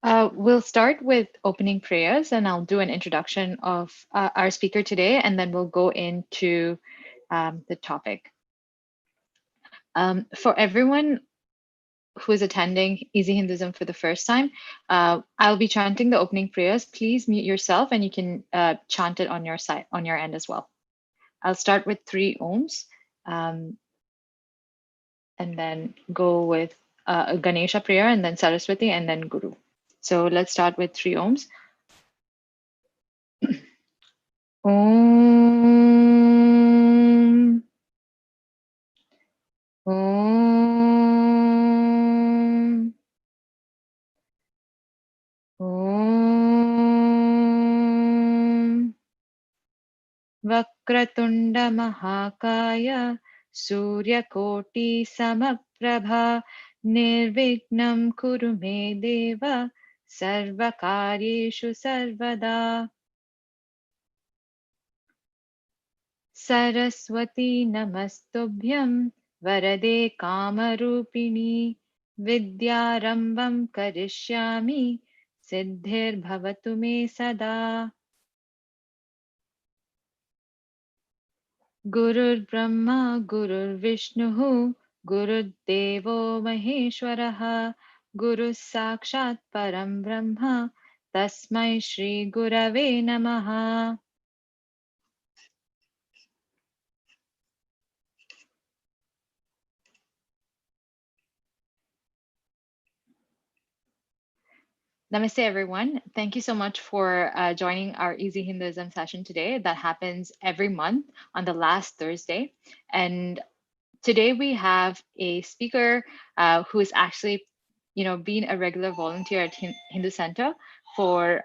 We'll start with opening prayers, and I'll do an introduction of our speaker today, and then we'll go into the topic. For everyone who is attending ezHinduism for the first time, I'll be chanting the opening prayers. Please mute yourself, and you can chant it on your side, on your end as well. I'll start with 3 ohms, and then go with a Ganesha prayer, and then Saraswati, and then Guru. So let's start with 3 ohms. Om. Om. Om. Vakratunda Mahakaya Suryakoti Samaprabha Nirvignam Kuru Me Deva Sarvakaryeshu Sarvada. Saraswati Namastubhyam Varade Kamarupini Vidyarambam Karishyami Siddhir Bhavatu Me Sada. Gurur Brahma Gurur Vishnuhu Gurur Devo Maheshwaraha Guru Sakshat Param Brahma Tasmai Shri Gurave Namaha. Namaste, everyone. Thank you so much for joining our ezHinduism session today. That happens every month on the last Thursday. And today we have a speaker who is actually, been a regular volunteer at Hindu Center for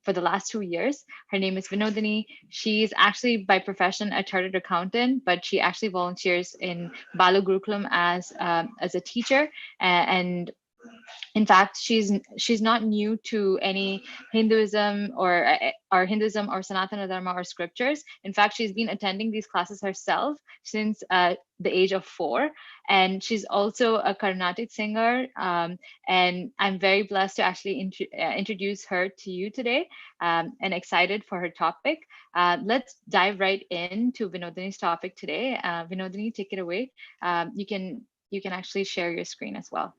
for the last 2 years. Her name is Vinodini. She's actually by profession a chartered accountant, but she actually volunteers in Balu Gurukulam as a teacher. And in fact, she's not new to any Hinduism or Hinduism or Sanatana Dharma or scriptures. In fact, she's been attending these classes herself since the age of 4, and she's also a Carnatic singer. And I'm very blessed to actually introduce her to you today, and excited for her topic. Let's dive right into Vinodini's topic today. Vinodini, take it away. You can actually share your screen as well.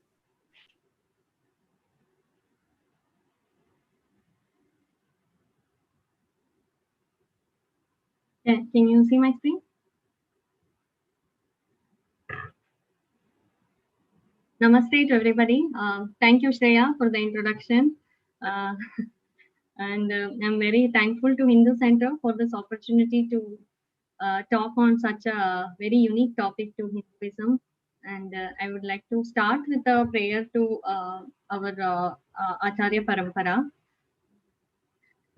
Can you see my screen? Namaste to everybody. Thank you, Shreya, for the introduction. And I'm very thankful to Hindu Center for this opportunity to talk on such a very unique topic to Hinduism. And I would like to start with a prayer to our Acharya Parampara.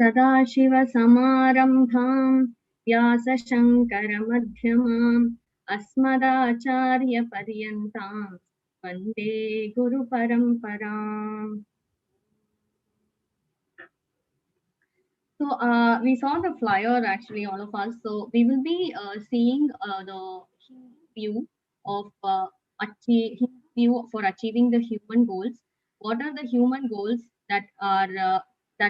सदाशिवसमारम्भां व्यासशङ्करमध्यमाम् अस्मदाचार्यपर्यन्तां वन्दे गुरुपरम्पराम्. So we saw the flyer, actually, all of us. So we will be seeing the view of view for achieving the human goals. What are the human goals that are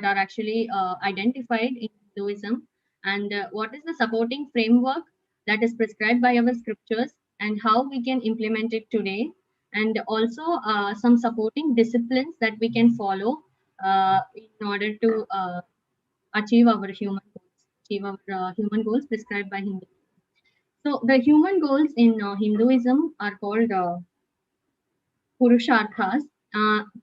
actually identified in Hinduism, and what is the supporting framework that is prescribed by our scriptures, and how we can implement it today, and also some supporting disciplines that we can follow in order to achieve our human goals prescribed by Hindu. So the human goals in Hinduism are called Purusharthas.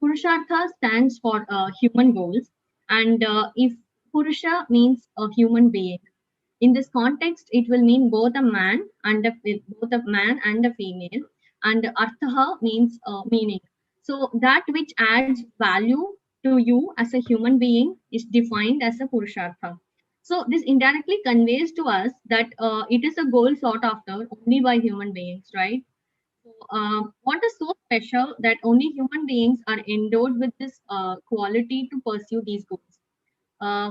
Purushartha stands for human goals, and if Purusha means a human being, in this context, it will mean both a man and a female, and Artha means meaning. So that which adds value to you as a human being is defined as a Purushartha. So this indirectly conveys to us that it is a goal sought after only by human beings, right? So, what is so special that only human beings are endowed with this quality to pursue these goals?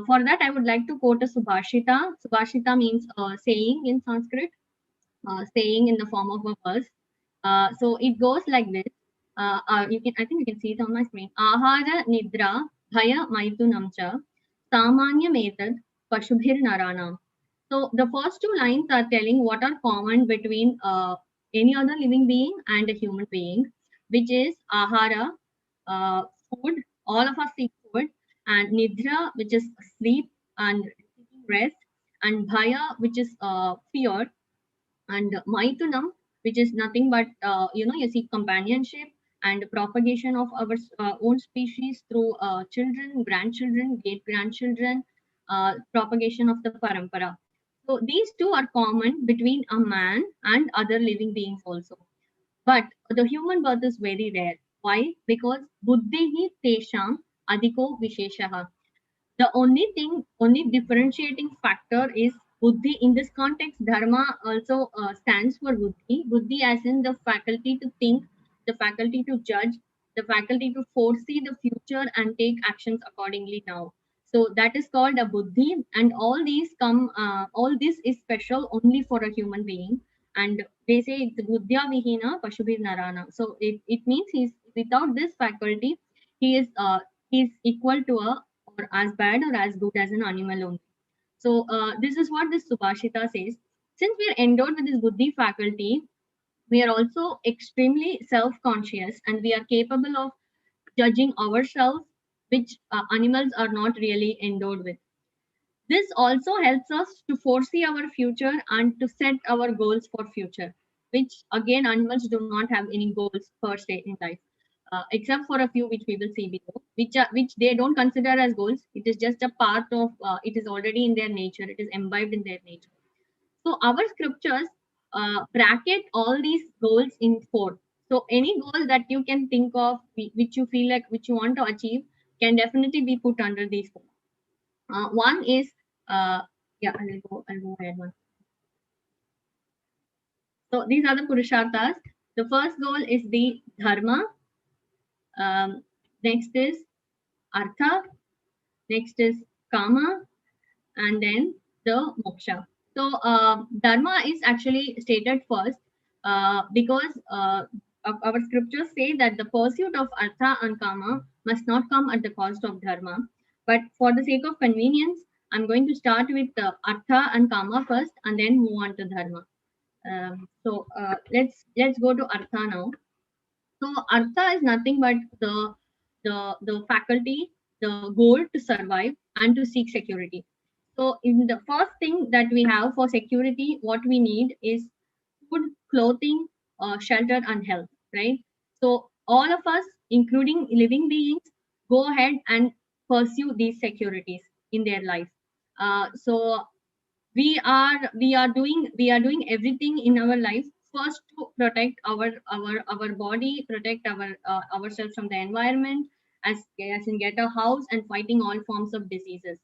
For that, I would like to quote a Subhashita. Subhashita means saying in Sanskrit, saying in the form of a verse. So it goes like this. I think you can see it on my screen. Ahara nidra bhaya maitunam cha samanyam etad pashubhir naranam. So the first two lines are telling what are common between any other living being and a human being, which is ahara, uh, food. All of us seek food, and nidra, which is sleep and seeking rest, and bhaya, which is fear, and maitunam, which is nothing but you seek companionship and propagation of our own species through children, grandchildren, great grandchildren, propagation of the parampara. So these two are common between a man and other living beings also, but the human birth is very rare. Why? Because buddhihi tesham adhiko visheshaha. The only thing, only differentiating factor is buddhi. In this context, dharma also stands for buddhi. Buddhi as in the faculty to think, the faculty to judge, the faculty to foresee the future and take actions accordingly now. So that is called a buddhi, and all this is special only for a human being. And they say it's buddhya vihina pashubhir narana. So it means he's without this faculty, he is equal to a, or as bad or as good as an animal only. So this is what this Subhashita says. Since we are endowed with this buddhi faculty, we are also extremely self-conscious and we are capable of judging ourselves, which animals are not really endowed with. This also helps us to foresee our future and to set our goals for future, which again animals do not have any goals per se in life, except for a few which we will see below, which they don't consider as goals. It is just a part of. It is already in their nature. It is imbibed in their nature. So our scriptures bracket all these goals in four. So any goal that you can think of, which you feel like which you want to achieve, can definitely be put under these four. One is yeah, I'll go ahead one. So these are the purusharthas. The first goal is the dharma. Next is artha. Next is kama, and then the moksha. So dharma is actually stated first because our scriptures say that the pursuit of artha and kama must not come at the cost of dharma. But for the sake of convenience, I'm going to start with artha and kama first, and then move on to dharma. Let's go to artha now. So artha is nothing but the faculty, the goal to survive and to seek security. So in the first thing that we have for security, what we need is food, clothing, shelter, and health. Right. So all of us, including living beings, go ahead and pursue these securities in their life. So we are doing everything in our life first to protect our body, protect ourselves from the environment, as in get a house and fighting all forms of diseases.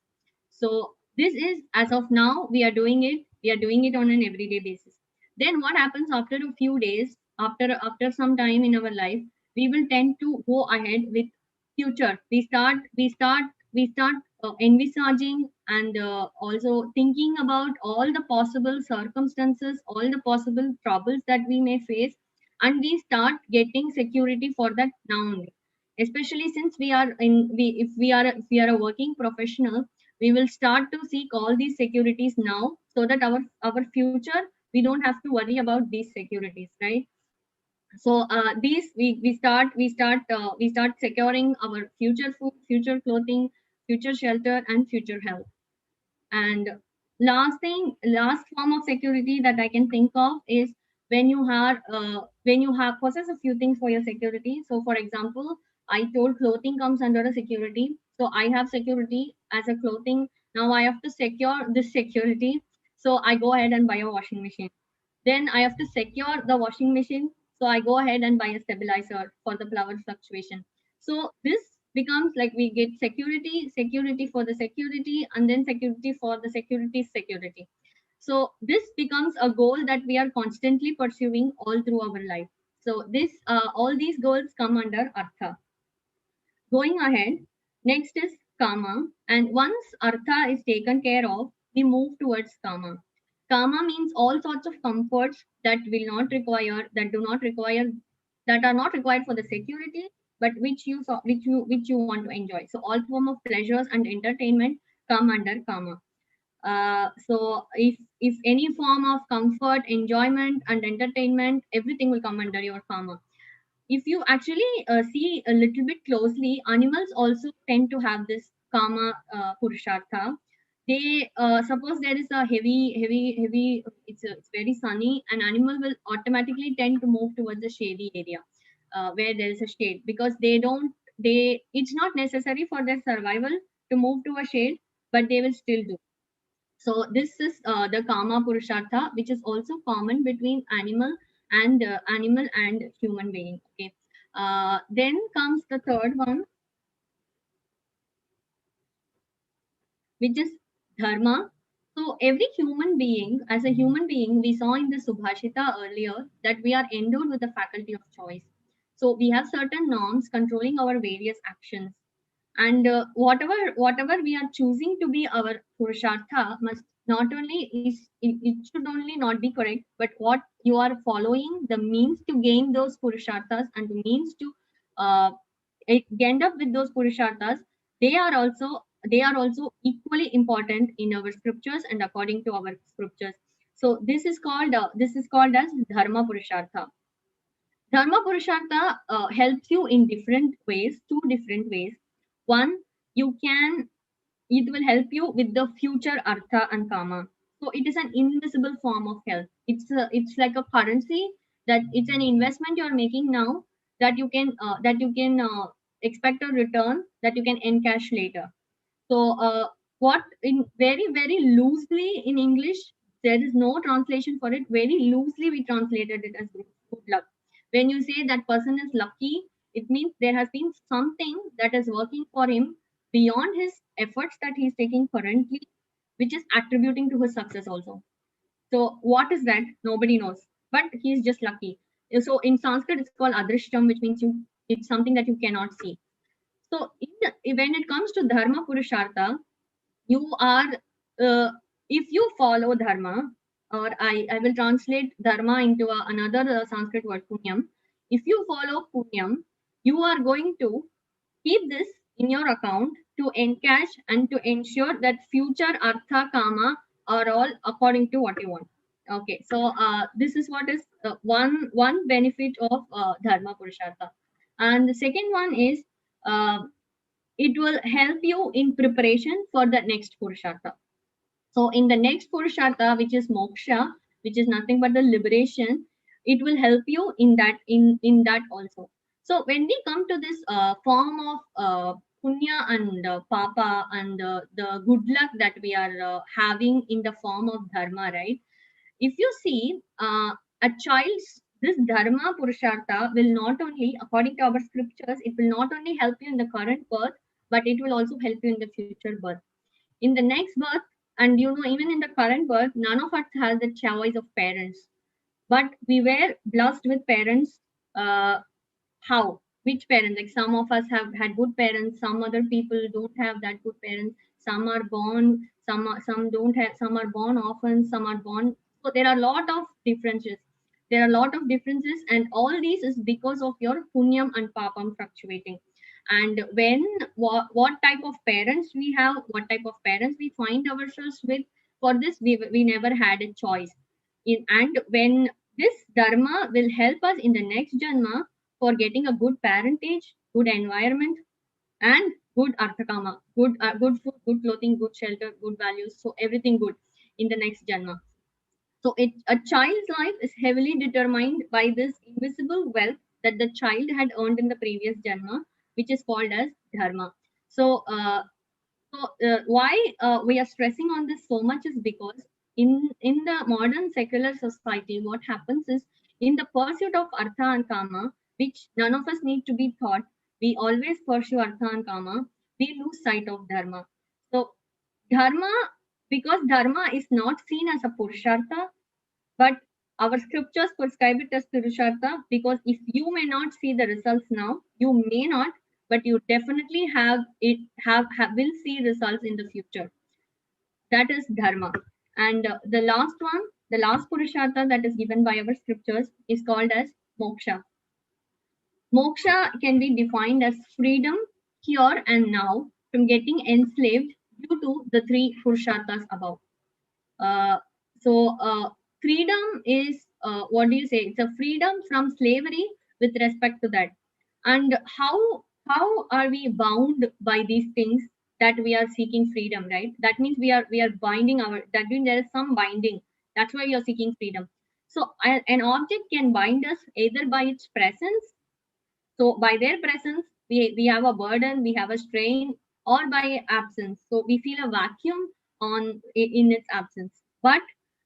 So this is, as of now, we are doing it on an everyday basis. Then what happens after a few days, after some time in our life, we will tend to go ahead with future. We start envisaging and also thinking about all the possible circumstances, all the possible troubles that we may face, and we start getting security for that now only. Especially since we are in we if we are a working professional, we will start to seek all these securities now, so that our future, we don't have to worry about these securities, right? So these we start securing our future food, future clothing, future shelter, and future health. And last form of security that I can think of is when you have possess a few things for your security. So for example, I told clothing comes under a security. So I have security as a clothing. Now I have to secure this security. So I go ahead and buy a washing machine. Then I have to secure the washing machine. So I go ahead and buy a stabilizer for the flower fluctuation. So this becomes like we get security, security for the security, and then security for the security's security. So this becomes a goal that we are constantly pursuing all through our life. So this all these goals come under artha. Going ahead, next is kama, and once artha is taken care of, we move towards kama. Kama means all sorts of comforts that do not require that are not required for the security, but which you want to enjoy. So all form of pleasures and entertainment come under kama. So if any form of comfort, enjoyment, and entertainment, everything will come under your kama. If you actually see a little bit closely, animals also tend to have this kama purushartha. They suppose there is a heavy, it's very sunny, an animal will automatically tend to move towards the shady area where there is a shade, because they it's not necessary for their survival to move to a shade, but they will still do. So this is the kama purushartha, which is also common between animal and human being. Okay. Then comes the third one, which is dharma. So every human being, as a human being, we saw in the Subhashita earlier that we are endowed with the faculty of choice. So we have certain norms controlling our various actions, and whatever we are choosing to be our purushartha must not only it should only not be correct, but what you are following, the means to gain those purusharthas and the means to uh, end up with those purusharthas, they are also equally important in our scriptures and according to our scriptures. So this is called as dharma purushartha. Dharma Purushartha helps you in different ways, two different ways. One, it will help you with the future artha and kama. So it is an invisible form of health. It's like a currency, that it's an investment you are making now, that you can expect a return, that you can encash later. So, what in very loosely in English, there is no translation for it. Very loosely, we translated it as good luck. When you say that person is lucky, it means there has been something that is working for him beyond his efforts that he is taking currently, which is attributing to his success also. So, what is that? Nobody knows, but he is just lucky. So, in Sanskrit, it's called adrishtam, which means it's something that you cannot see. So, when it comes to dharma purushartha, you are if you follow dharma, or I will translate dharma into another Sanskrit word, punyam. If you follow punyam, you are going to keep this in your account to encash and to ensure that future artha kama are all according to what you want. Okay, so this is what is one benefit of dharma purushartha. And the second one is uh, it will help you in preparation for the next purushartha. So in the next purushartha, which is moksha, which is nothing but the liberation, it will help you in that also. So when we come to this form of punya and papa and the good luck that we are having in the form of dharma, right? If you see a child's this dharma purushartha will not only, according to our scriptures, it will not only help you in the current birth, but it will also help you in the future birth, in the next birth. And even in the current birth, none of us has the choice of parents, but we were blessed with parents. How? Which parents? Like, some of us have had good parents, some other people don't have that good parents. Some are born, some don't have, some are born orphans, some are born. So there are a lot of differences. There are a lot of differences, and all these is because of your punyam and papam fluctuating. And when what type of parents we have, what type of parents we find ourselves with, for this we never had a choice. And when this dharma will help us in the next janma for getting a good parentage, good environment, and good arthakama, good food, good clothing, good shelter, good values. So everything good in the next janma. So a child's life is heavily determined by this invisible wealth that the child had earned in the previous janma, which is called as dharma. So why we are stressing on this so much is because in the modern secular society, what happens is, in the pursuit of artha and kama, which none of us need to be taught, we always pursue artha and kama. We lose sight of dharma. So dharma, because dharma is not seen as a purushartha, but our scriptures prescribe it as Purushartha, because if you may not see the results now, you may not, but you definitely will see results in the future. That is Dharma. And the last one, the last Purushartha that is given by our scriptures is called as Moksha. Moksha can be defined as freedom here and now from getting enslaved due to the three Purusharthas above. Uh, so freedom is what do you say? It's a freedom from slavery with respect to that. And how are we bound by these things that we are seeking freedom, right? That means we are binding our. That means there is some binding. That's why we are seeking freedom. So an object can bind us either by its presence, so by their presence, we have a burden, we have a strain, or by absence. So we feel a vacuum in its absence. But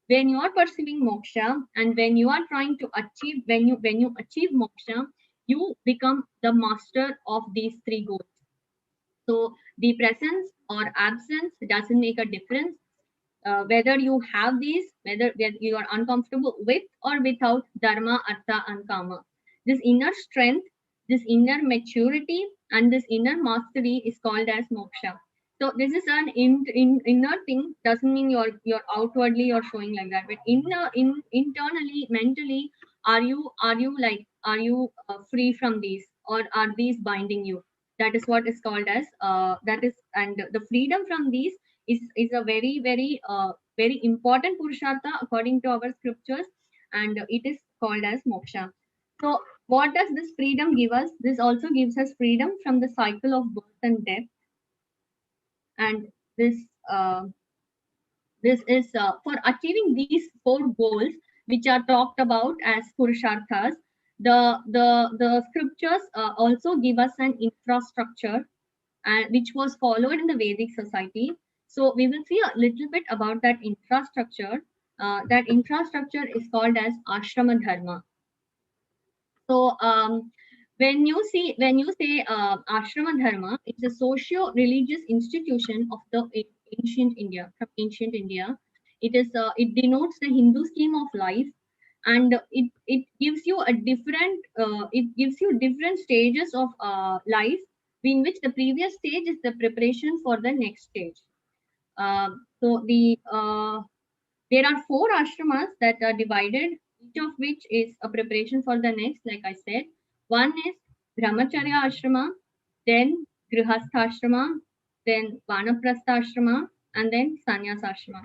when you are pursuing moksha and when you are trying to achieve, when you achieve moksha, you become the master of these three goals. So the presence or absence doesn't make a difference. Whether you have these, whether you are uncomfortable with or without dharma, artha, and kama. This inner strength, this inner maturity, and this inner mastery is called as moksha. So this is an inner thing. Doesn't mean you're outwardly you're showing like that, but internally, mentally, are you free from these, or are these binding you? That is what is called as that is, and the freedom from these is a very important purushartha according to our scriptures, and it is called as moksha. So what does this freedom give us? This also gives us freedom from the cycle of birth and death. And this uh, this is for achieving these four goals which are talked about as purusharthas. The scriptures also give us an infrastructure, which was followed in the Vedic society. So we will see a little bit about that infrastructure. That infrastructure is called as ashrama dharma. So when you say ashrama dharma, it's a socio-religious institution of the ancient India, from ancient India. It denotes the Hindu scheme of life, and it gives you a different stages of life, in which the previous stage is the preparation for the next stage. So there are four ashramas that are divided, each of which is a preparation for the next, like I said. One is Brahmacharya Ashrama, then Grhastha Ashrama, then Vanaprastha Ashrama, and then Sannyasa Ashrama.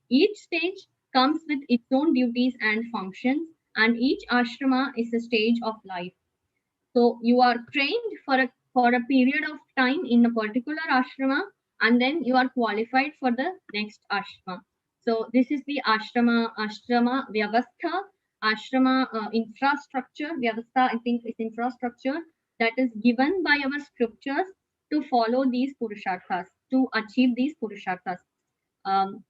Each stage comes with its own duties and functions, and each ashrama is a stage of life. So you are trained for a period of time in a particular ashrama, and then you are qualified for the next ashrama. So this is the ashrama vyavastha, ashrama infrastructure. Vyavastha, I think, is infrastructure that is given by our scriptures to follow these purusharthas, to achieve these purusharthas. Um,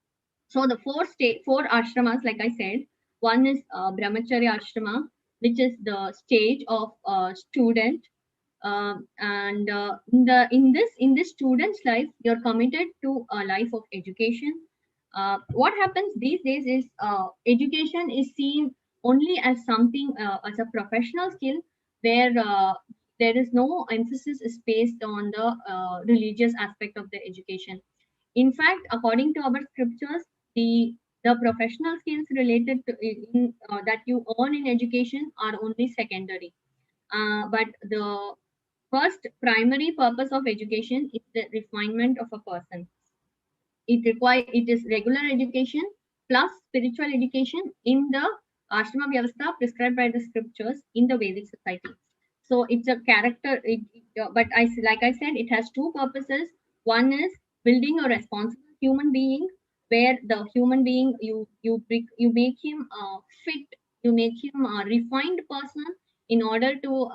so the four ashramas, like I said, one is Brahmacharya Ashrama, which is the stage of student, and in this student's life, you're committed to a life of education. What happens these days is education is seen only as something as a professional skill, where there is no emphasis is placed on the religious aspect of the education. In fact, according to our scriptures, the professional skills related to that you earn in education are only secondary. But the first primary purpose of education is the refinement of a person. It is regular education plus spiritual education in the ashrama vyavastha prescribed by the scriptures in the Vedic society. So it's a character, but like I said, it has two purposes. One is building a responsible human being, where the human being you make him fit, you make him a refined person in order to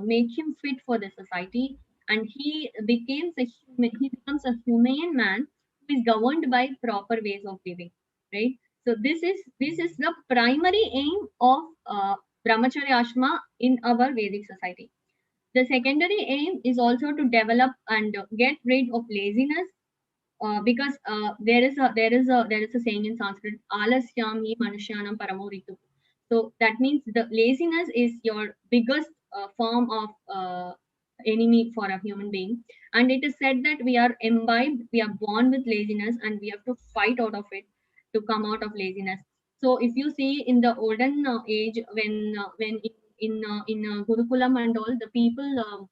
make him fit for the society, and he becomes a humane man who is governed by proper ways of living, right? So this is the primary aim of Brahmacharya Ashrama in our Vedic society. The secondary aim is also to develop and get rid of laziness, because there is a saying in Sanskrit, alasyam hi manushyanam paramo ritu. So that means the laziness is your biggest form of enemy for a human being, and it is said that we are born with laziness, and we have to fight out of it to come out of laziness. So if you see in the olden age, when in Gurukulam and all, the people,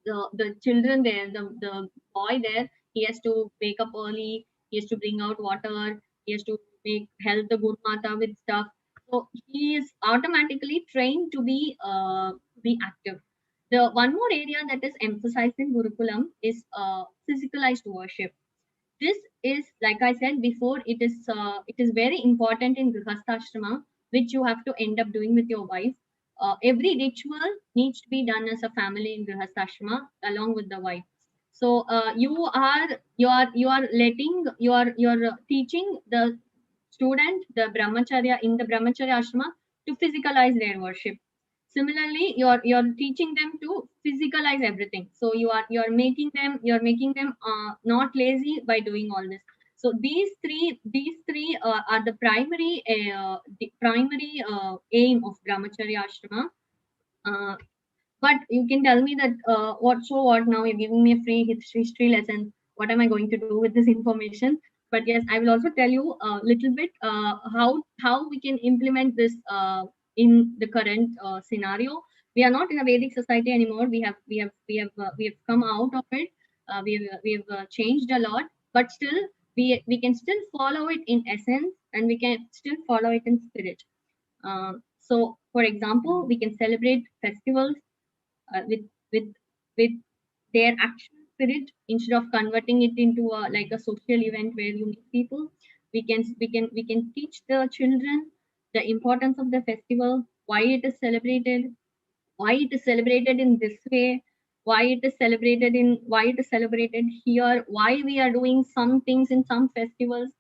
the children there, the boy there, he has to wake up early, he has to bring out water, he has to make help the Guru Mata with stuff. So he is automatically trained to be active. The one more area that is emphasized in Gurukulam is physicalized worship. This is, like I said before, it is very important in Grhastha Ashrama, which you have to end up doing with your wife. Every ritual needs to be done as a family in Grhastha Ashrama along with the wife. So you are letting, you are teaching the student, the Brahmacharya in the Brahmacharya Ashrama, to physicalize their worship. Similarly, you're teaching them to physicalize everything. So you're making them not lazy by doing all this. So these three are the primary aim of Brahmacharya Ashrama. Uh, but you can tell me that what now you're giving me a free history lesson. What am I going to do with this information? But yes, I will also tell you a little bit how we can implement this in the current scenario. We are not in a Vedic society anymore. We have come out of it. We have changed a lot, but still we can still follow it in essence, and we can still follow it in spirit. So, for example, we can celebrate festivals with with with their actual spirit instead of converting it into like a social event where you meet people. We can teach the children the importance of the festival, why it is celebrated, why it is celebrated in this way, why it is celebrated here, why we are doing some things in some festivals.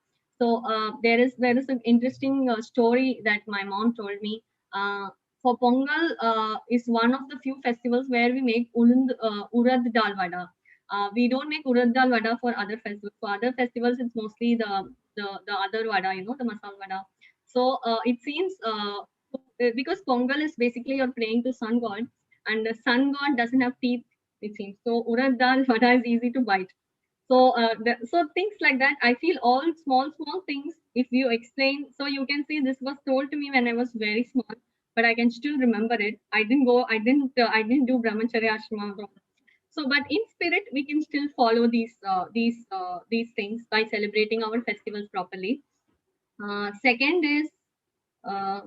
So there is an interesting story that my mom told me. For Pongal is one of the few festivals where we make urad dal vada. We don't make urad dal vada for other festivals. For other festivals, it's mostly the other vada, the masala vada. So it seems because Pongal is basically you're praying to sun god, and the sun god doesn't have teeth, it seems. So urad dal vada is easy to bite. So so things like that. I feel all small things. If you explain, so you can see this was told to me when I was very small, but I can still remember it. I didn't go. I didn't do Brahmacharya Ashrama. So, but in spirit, we can still follow these things by celebrating our festivals properly. Second is uh,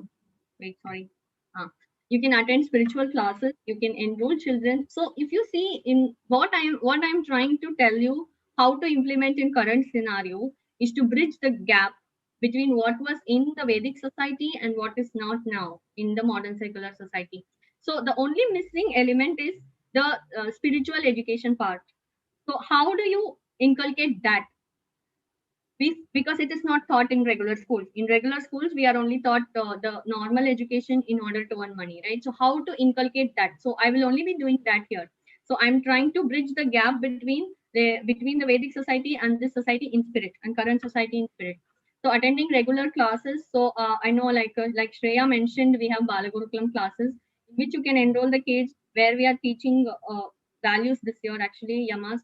wait, sorry. Ah, you can attend spiritual classes. You can enroll children. So if you see in what I'm trying to tell you how to implement in current scenario is to bridge the gap between what was in the Vedic society and what is not now in the modern secular society. So the only missing element is the spiritual education part. So how do you inculcate that? Because it is not taught in regular schools. In regular schools, we are only taught the normal education in order to earn money, right? So how to inculcate that? So I will only be doing that here. So I'm trying to bridge the gap between the Vedic society and this society in spirit and current society in spirit. So attending regular classes. So I know like Shreya mentioned, we have Balagurukulam classes in which you can enroll the kids where we are teaching values this year actually yamas.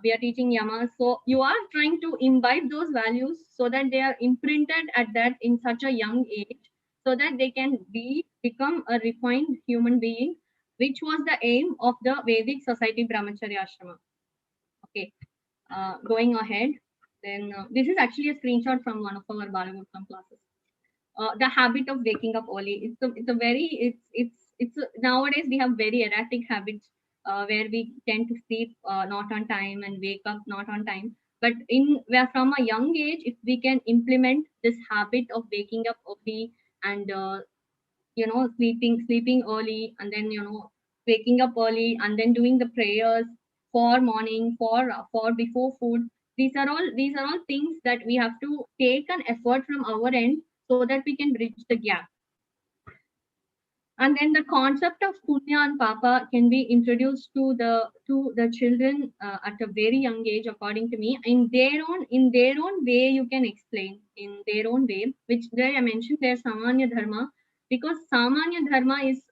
We are teaching yamas, so you are trying to imbibe those values so that they are imprinted at that in such a young age, so that they can become a refined human being, which was the aim of the Vedic society Brahmacharya Ashrama. Okay, going ahead, then this is actually a screenshot from one of our Balagurukulam classes. The habit of waking up early, it's a very it's a, nowadays we have very erratic habits where we tend to sleep not on time and wake up not on time. But in where from a young age, if we can implement this habit of waking up early and sleeping early, and then waking up early and then doing the prayers for morning, for before food, these are all things that we have to take an effort from our end so that we can bridge the gap. And then the concept of punya and papa can be introduced to the children at a very young age, according to me, in their own way. You can explain in their own way, which there I mentioned their samanya dharma, because samanya dharma is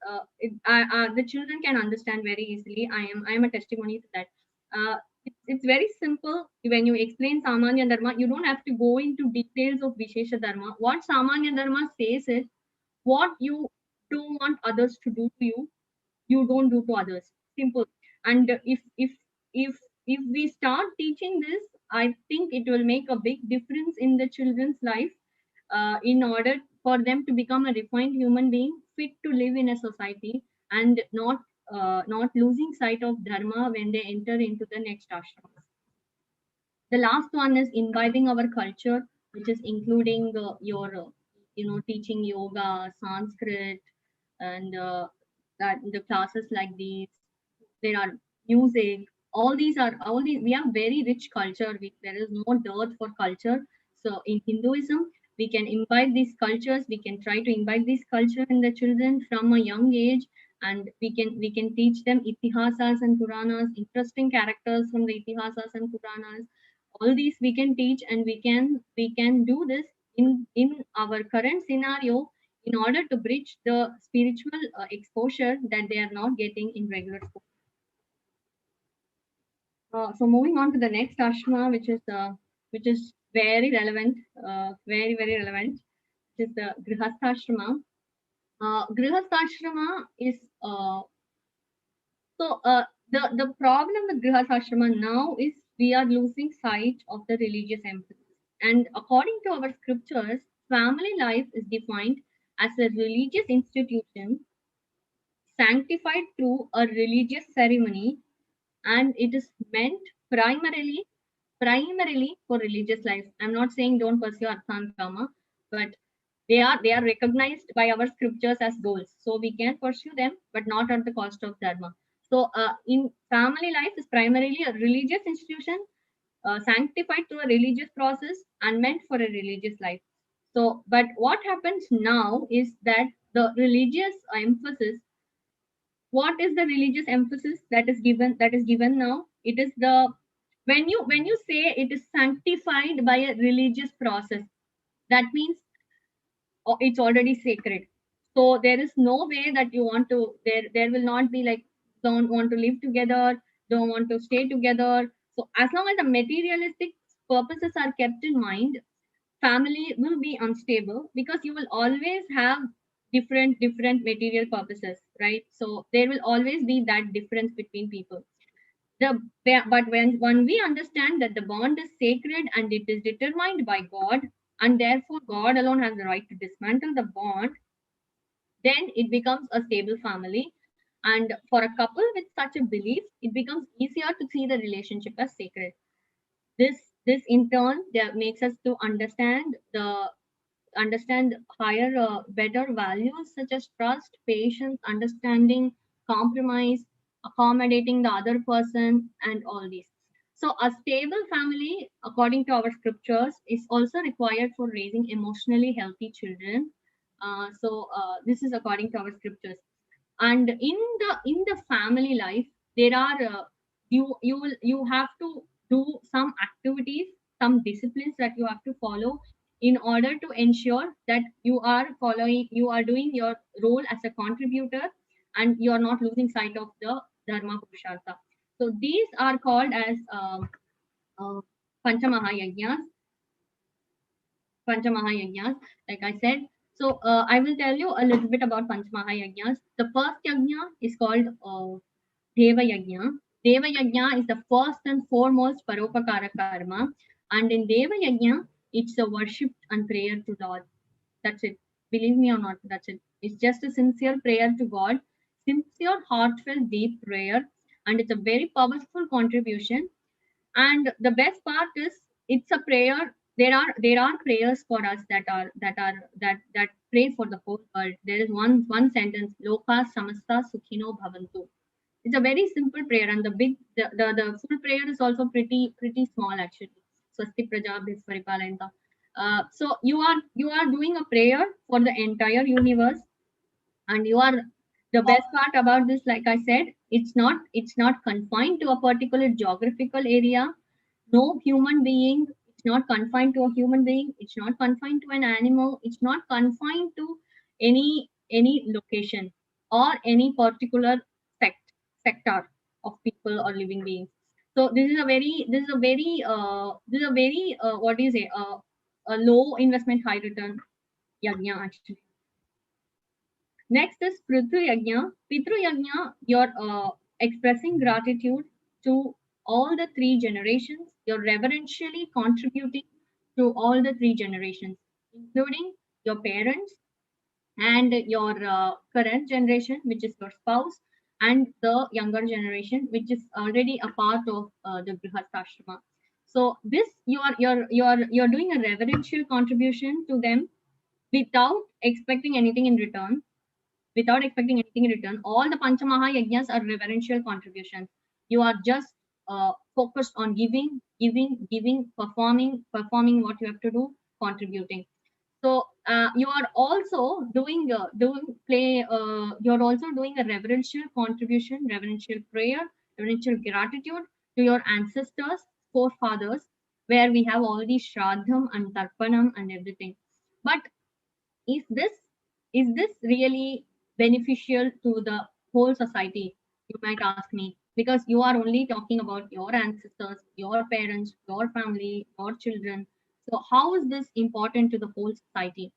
the children can understand very easily. I am a testimony to that. It's very simple. When you explain samanya dharma, you don't have to go into details of vishesha dharma. What samanya dharma says is what you don't want others to do to you, you don't do to others. Simple. And if we start teaching this, I think it will make a big difference in the children's life, in order for them to become a refined human being fit to live in a society, and not losing sight of dharma when they enter into the next ashram. The last one is imbibing our culture, which is including your teaching yoga, Sanskrit, and that the classes like these. There are music. All these we have very rich culture. There is no dearth for culture. So in Hinduism, we can imbibe these cultures. We can try to imbibe this culture in the children from a young age, and we can teach them itihasas and Puranas, interesting characters from the itihasas and Puranas. All these we can teach, and we can do this in our current scenario, in order to bridge the spiritual exposure that they are not getting in regular school. So moving on to the next ashrama, which is very relevant, very relevant, which is the Grhastha Ashrama. Grhastha Ashrama is so the problem with Grhastha Ashrama now is we are losing sight of the religious emphasis. And according to our scriptures, family life is defined as a religious institution sanctified through a religious ceremony, and it is meant primarily for religious life. I'm not saying don't pursue artha and kama, but they are recognized by our scriptures as goals, so we can pursue them, but not at the cost of dharma. So in family life is primarily a religious institution, sanctified through a religious process and meant for a religious life. So but what happens now is that the religious emphasis, what is the religious emphasis that is given now? It is the when you say it is sanctified by a religious process, that means it's already sacred. So there is no way that you want to, there will not be like, don't want to live together, don't want to stay together. So as long as the materialistic purposes are kept in mind, family will be unstable, because you will always have different material purposes, right? So there will always be that difference between people. But when we understand that the bond is sacred and it is determined by God, and therefore God alone has the right to dismantle the bond, then it becomes a stable family. And for a couple with such a belief, it becomes easier to see the relationship as sacred. This in turn makes us to understand higher, better values such as trust, patience, understanding, compromise, accommodating the other person, and all these. So a stable family, according to our scriptures, is also required for raising emotionally healthy children. This is according to our scriptures. And in the family life, there are you have to do some activities, some disciplines that you have to follow, in order to ensure that you are doing your role as a contributor, and you are not losing sight of the dharma purushartha. So these are called as uh, panchamahayajnas. Panchamahayajnas, like I said. So I will tell you a little bit about Panchamahayajnas. The first yajna is called Deva Yajna. Deva Yajna is the first and foremost Paropakara karma. And in Deva Yajna, it's a worship and prayer to God. That's it. Believe me or not, that's it. It's just a sincere prayer to God, sincere, heartfelt, deep prayer. And it's a very powerful contribution. And the best part is it's a prayer. There are prayers for us that pray for the whole world. There is one sentence, loka samasta sukhino bhavantu. It's a very simple prayer, and the full prayer is also pretty small actually. Swasti prajabhis paripalanta. So you are doing a prayer for the entire universe. And you are the best part about this, like I said, it's not confined to a particular geographical area. No human being, it's not confined to a human being, it's not confined to an animal, it's not confined to any location, or any particular sector of people or living beings. So this is a very what do you say, a low investment high return yajna actually. Next is Prithu Yajna. Pitru Yajna, you're expressing gratitude to all the three generations. You're reverentially contributing to all the three generations, including your parents and your current generation, which is your spouse, and the younger generation, which is already a part of the Grhastha Ashrama. So this you're doing a reverential contribution to them without expecting anything in return. Without expecting anything in return, all the Panchamaha yajnas are reverential contributions. You are just focused on giving, giving, giving, performing what you have to do, contributing. So you are also you're also doing a reverential contribution, reverential prayer, reverential gratitude to your ancestors, forefathers, where we have all these shraddham and tarpanam and everything. But is this really beneficial to the whole society, you might ask me, because you are only talking about your ancestors, your parents, your family, your children. So how is this important to the whole society?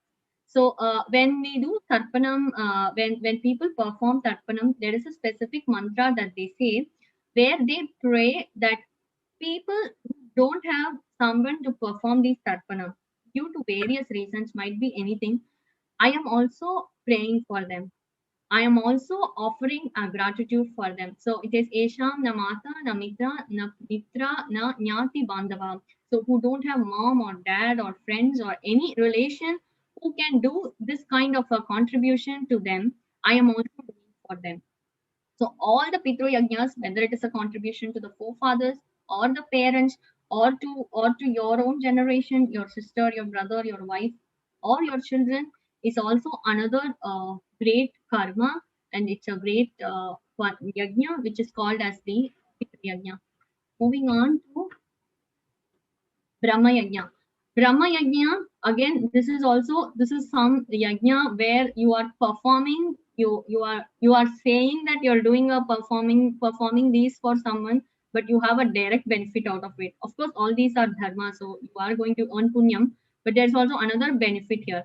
So when we do tarpanam, when people perform tarpanam, there is a specific mantra that they say, where they pray that people who don't have someone to perform these tarpanam due to various reasons, might be anything, I am also praying for them. I am also offering a gratitude for them. So it is Esham Namata Namitra Mitra Na Nyati Bandhava. So who don't have mom or dad or friends or any relation who can do this kind of a contribution to them, I am also doing for them. So all the Pitru Yajnas, whether it is a contribution to the forefathers or the parents or to your own generation, your sister, your brother, your wife, or your children, is also another great karma, and it's a great yajna which is called as the Pitru Yajna. Moving on to Brahma Yajna. Brahma Yajna, again, this is some yajna where you are performing, you are saying that you're doing a performing these for someone, but you have a direct benefit out of it. Of course, all these are dharma, so you are going to earn punyam, but there's also another benefit here.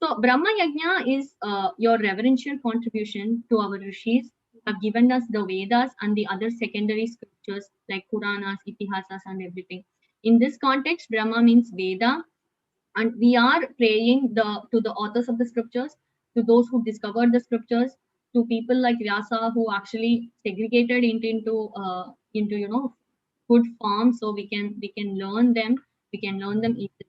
So Brahma Yajna is your reverential contribution to our rishis who have given us the Vedas and the other secondary scriptures like Puranas, Itihasas, and everything. In this context, Brahma means Veda, and we are praying to the authors of the scriptures, to those who discovered the scriptures, to people like Vyasa who actually segregated it into good form, so we can learn them, we can learn them easily.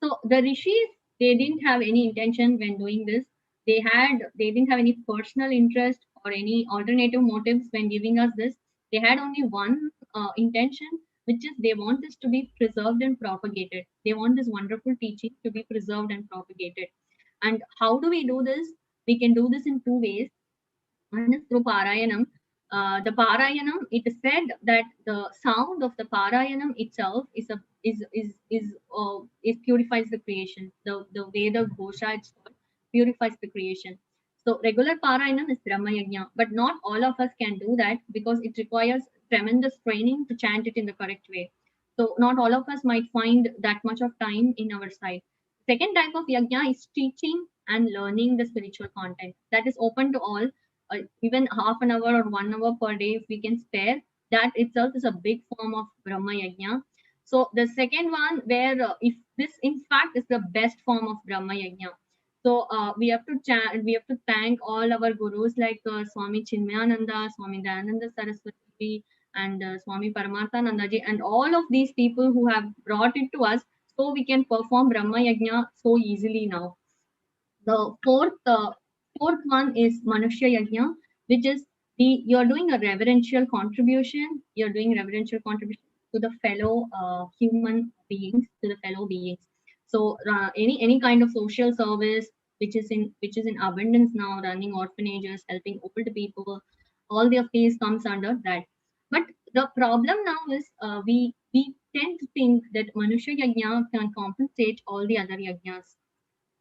So the rishis, they didn't have any intention when doing this. They didn't have any personal interest or any alternative motives when giving us this. They had only one intention, which is they want this to be preserved and propagated. They want this wonderful teaching to be preserved and propagated. And how do we do this? We can do this in two ways. One is through Parayanam. The Parayanam, it is said that the sound of the Parayanam itself is purifies the creation. The Veda Ghosha itself purifies the creation. So regular Parayanam is Brahma Yajna, but not all of us can do that because it requires tremendous training to chant it in the correct way. So not all of us might find that much of time in our side. Second type of yajna is teaching and learning the spiritual content that is open to all, even half an hour or 1 hour per day if we can spare, that itself is a big form of Brahma Yajna. So the second one, where if this in fact is the best form of Brahma Yajna. So we have to thank all our gurus like Swami Chinmayananda, Swami Dayananda Saraswati, and Swami Paramarthananda ji, and all of these people who have brought it to us, so we can perform Brahma Yajna so easily now. The fourth one is Manushya Yajna, which is you're doing a reverential contribution. You're doing reverential contribution to the fellow human beings, to the fellow beings. So any kind of social service which is in abundance now, running orphanages, helping old people, all of these comes under that. But the problem now is we tend to think that Manushya Yajna can compensate all the other yajnas,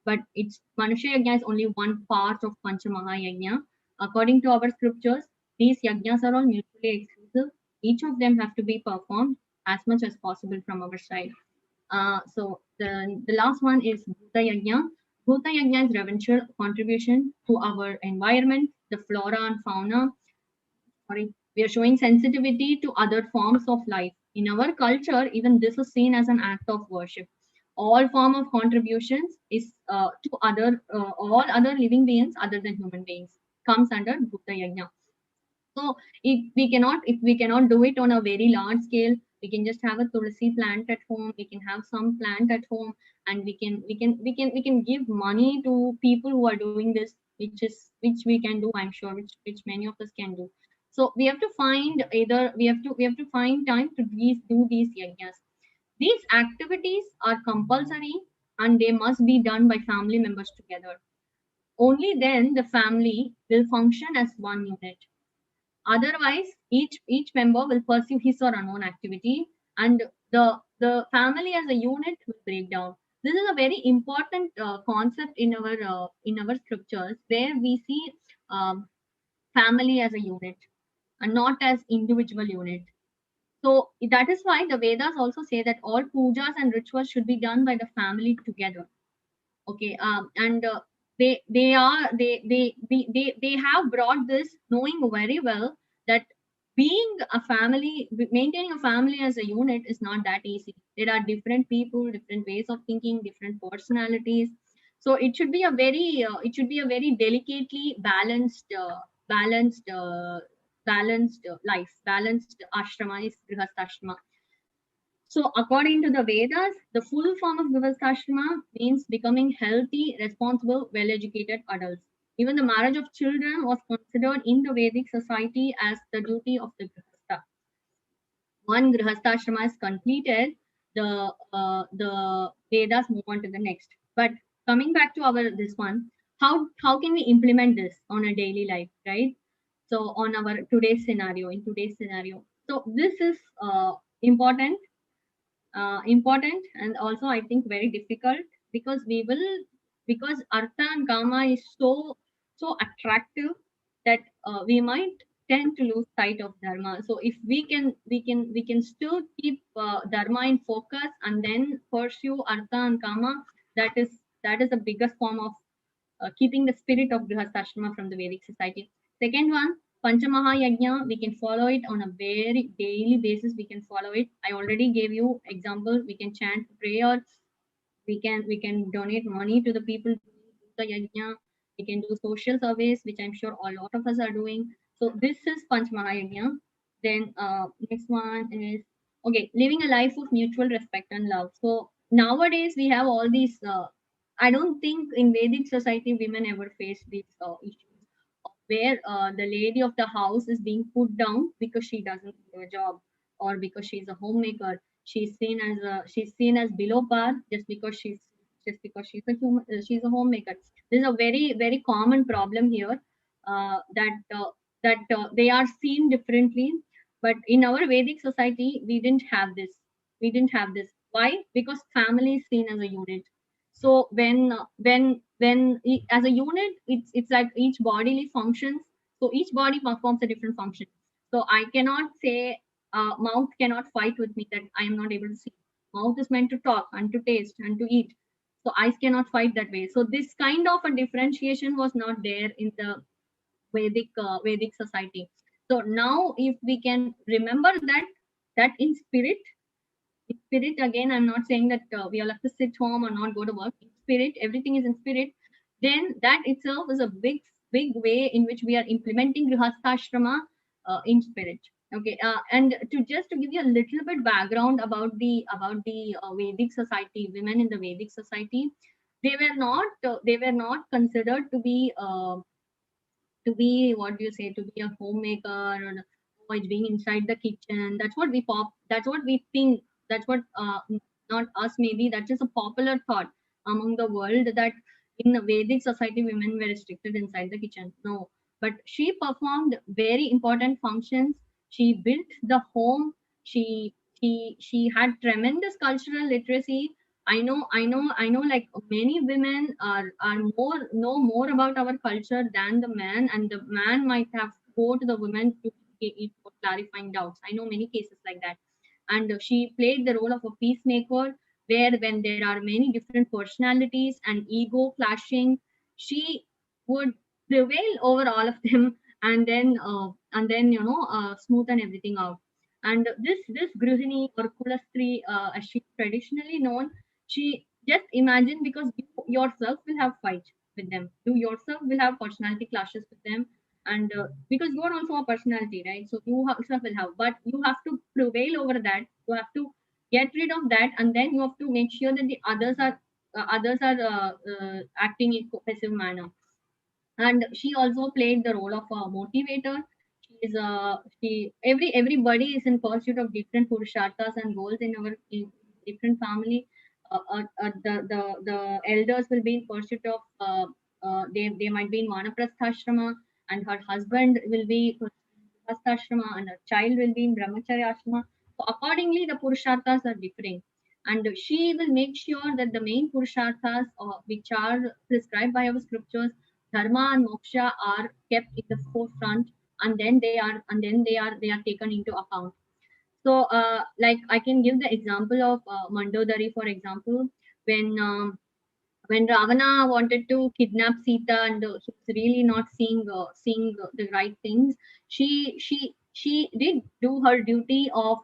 but it's Manushya Yajna is only one part of Panchamaha Yajna. According to our scriptures, these yajnas are all mutually exclusive. Each of them have to be performed as much as possible from our side. So the last one is Bhuta Yajna. Bhuta Yajna is reverential contribution to our environment, the flora and fauna. Sorry, we are showing sensitivity to other forms of life. In our culture, even this is seen as an act of worship. All form of contributions is to other all other living beings other than human beings comes under Bhuta Yajna. So if we cannot do it on a very large scale, we can just have a tulsi plant at home. We can have some plant at home, and we can give money to people who are doing this, which we can do. I'm sure which many of us can do. So we have to find either we have to find time to do these yajnas. These activities are compulsory and they must be done by family members together. Only then the family will function as one unit. Otherwise, each member will pursue his or her own activity, and the family as a unit will break down. This is a very important concept in our scriptures, where we see um, family as a unit and not as individual unit. So that is why the Vedas also say that all pujas and rituals should be done by the family together. Okay, and they have brought this knowing very well that being a family, maintaining a family as a unit is not that easy. There are different people, different ways of thinking, different personalities. So it should be a very delicately balanced ashrama is Grhastha Ashrama. So, according to the Vedas, the full form of Vivasthashrama means becoming healthy, responsible, well educated adults. Even the marriage of children was considered in the Vedic society as the duty of the Grihastha. One Grihastha Ashrama is completed, the Vedas move on to the next. But coming back to our this one, how can we implement this on a daily life, right? So on our in today's scenario, so this is important and also I think very difficult, because because artha and kama is so attractive that we might tend to lose sight of dharma. So if we can still keep dharma in focus and then pursue artha and kama, that is the biggest form of keeping the spirit of Grihastha from the Vedic society. Second one, Panchamaha Yajna, we can follow it on a very daily basis. We can follow it. I already gave you example. We can chant prayer. We can donate money to the people doing the yajna. We can do social surveys, which I'm sure a lot of us are doing. So this is Panchamaha Yajna. Then next one is okay, living a life of mutual respect and love. So nowadays we have all these. I don't think in Vedic society women ever face these issues where the lady of the house is being put down because she doesn't do a job, or because she's a homemaker. She's seen as below par just because she's a human, she's a homemaker. This is a very very common problem here, that they are seen differently. But in our Vedic society, we didn't have this. Why? Because family is seen as a unit. So as a unit, it's like each bodily functions. So each body performs a different function. So I cannot say mouth cannot fight with me that I am not able to see. Mouth is meant to talk and to taste and to eat. So eyes cannot fight that way. So this kind of a differentiation was not there in the Vedic society. So now, if we can remember that in spirit again, I'm not saying that we all have to sit home or not go to work. In spirit, everything is in spirit. Then that itself is a big way in which we are implementing Grihastha Ashrama in spirit. Okay, and to give you a little bit background about the Vedic society, women in the Vedic society, they were not considered to be what do you say, to be a homemaker, or always being inside the kitchen. That's what we think. That's what not us, maybe that is a popular thought among the world, that in the Vedic society women were restricted inside the kitchen. No, but she performed very important functions. She built the home. She had tremendous cultural literacy. I know, like many women are know more about our culture than the man, and the man might have go to the women to get it for clarifying doubts. I know many cases like that. And she played the role of a peacemaker. where when there are many different personalities and ego clashing, she would prevail over all of them, and then smoothen everything out. And this Grihini or Kulastri, as she traditionally known, she just imagine, because you yourself will have fight with them, you yourself will have personality clashes with them, and because you are also a personality, right? So you yourself will have, but you have to prevail over that. You have to get rid of that, and then you have to make sure that the others are acting in cohesive manner. And she also played the role of a motivator. Everybody is in pursuit of different purusharthas and goals in our in different family. The elders will be in pursuit of they might be in Vanaprastha Ashrama, and her husband will be Grhastha Ashrama, and her child will be in Brahmacharya Ashrama. So accordingly the purusharthas are differing, and she will make sure that the main purusharthas which are prescribed by our scriptures, dharma and moksha, are kept in the forefront, and then they are taken into account. So like I can give the example of Mandodari, for example. When um, when Ravana wanted to kidnap Sita, and he was really not seeing the right things, she did do her duty of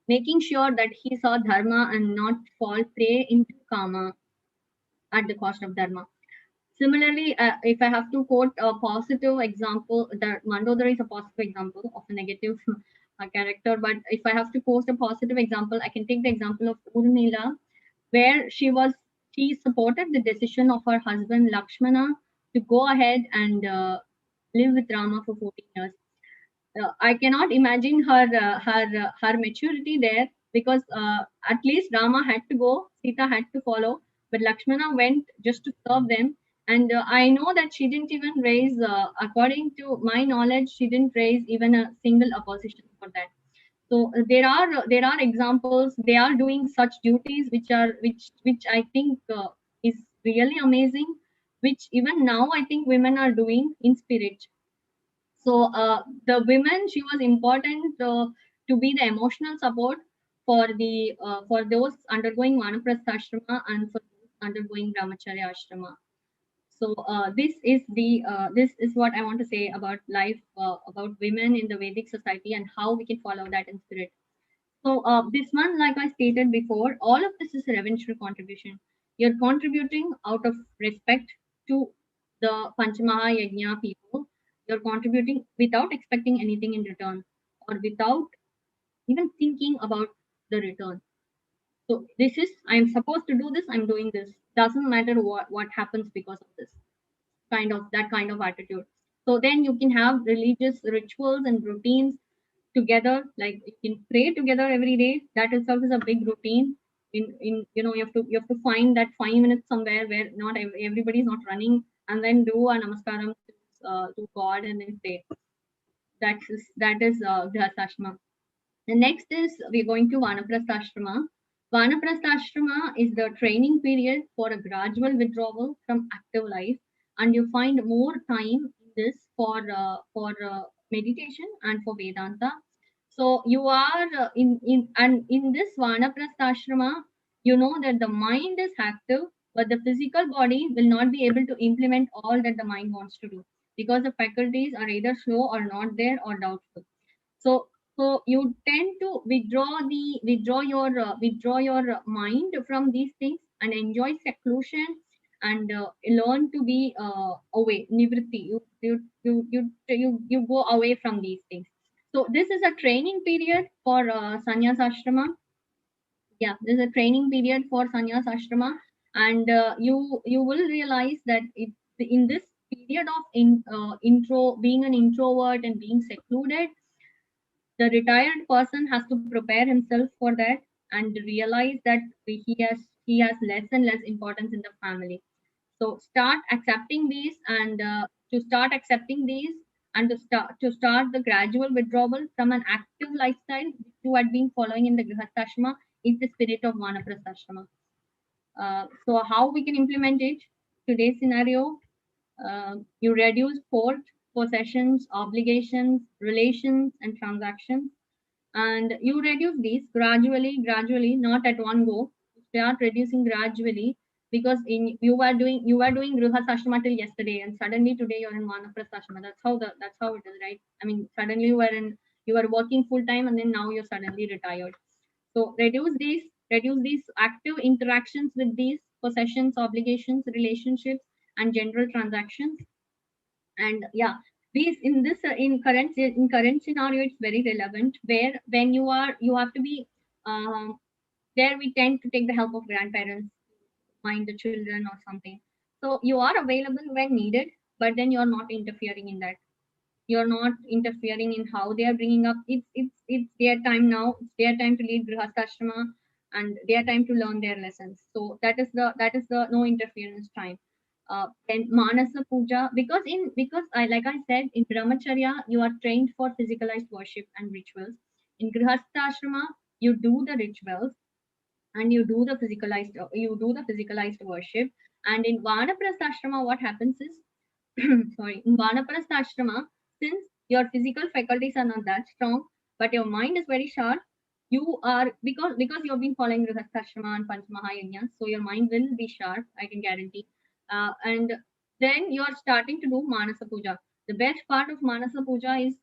making sure that he saw dharma and not fall prey into kama at the cost of dharma. Similarly, if I have to quote a positive example, that Mandodari is a positive example of a negative character. But if I have to quote a positive example, I can take the example of Urmila, where she supported the decision of her husband Lakshmana to go ahead and live with Rama for 14 years. I cannot imagine her maturity there, because at least Rama had to go, Sita had to follow, but Lakshmana went just to serve them. And I know that she didn't even raise, according to my knowledge, she didn't raise even a single opposition for that. So there are examples. They are doing such duties which I think is really amazing, which even now I think women are doing in spirit. So the women, she was important to be the emotional support for those undergoing Vanaprastha Ashrama and for those undergoing Brahmacharya Ashrama. So this is what I want to say about life, about women in the Vedic society, and how we can follow that in spirit. So this one, like I stated before, all of this is a reverential contribution. You're contributing out of respect to the Panchamaha Yajna people. You're contributing without expecting anything in return, or without even thinking about the return. So this is, I'm supposed to do this, I'm doing this. Doesn't matter what happens because of this. That kind of attitude. So then you can have religious rituals and routines together, like you can pray together every day. That itself is a big routine. In you have to find that 5 minutes somewhere where not everybody is not running, and then do a namaskaram to God, and then pray. That is Grhastha Ashrama. The next is we're going to Vanaprastha Ashrama. Vanaprastha Ashrama is the training period for a gradual withdrawal from active life, and you find more time in this for meditation and for Vedanta. So you are in this Vanaprastha Ashrama, you know that the mind is active, but the physical body will not be able to implement all that the mind wants to do, because the faculties are either slow or not there or doubtful. So you tend to withdraw your mind from these things and enjoy seclusion, and learn to be away, nivritti. You go away from these things. So this is a training period for sannyas ashrama. Yeah, this is a training period for sannyas ashrama. And you will realize that in this period of being an introvert and being secluded, the retired person has to prepare himself for that, and realize that he has less and less importance in the family. So start accepting these, and to start accepting these, and to start the gradual withdrawal from an active lifestyle which you had been following in the Grihastha Ashrama, is the spirit of Vanaprastha Ashrama. So how we can implement it? Today's scenario, you reduce court, possessions, obligations, relations, and transactions, and you reduce these gradually, not at one go. start reducing gradually, because in you were doing Grhastha Ashrama till yesterday, and suddenly today you're in Vanaprastha Ashrama. That's how it is, right? I mean, suddenly you were working full time, and then now you're suddenly retired. So reduce these active interactions with these possessions, obligations, relationships, and general transactions. And yeah, these in this in current scenario, it's very relevant, where when you have to be there, we tend to take the help of grandparents, mind the children or something. So you are available when needed, but then you're not interfering in that. You're not interfering in how they are bringing up. It's their time now. It's their time to lead Grhastha Ashrama, and their time to learn their lessons. So that is the no interference time. Then Manasa Puja, because I, like I said, in Brahmacharya you are trained for physicalized worship and rituals. In Grhastha Ashrama you do the rituals, and you do the physicalized worship. And in Vanaprastha Ashrama, what happens is, sorry, in Vanaprastha Ashrama, since your physical faculties are not that strong, but your mind is very sharp, you are, because you've been following Grihastha Ashrama and Panchmahayajnas, so your mind will be sharp, I can guarantee. And then you are starting to do Manasa Puja. The best part of Manasa Puja is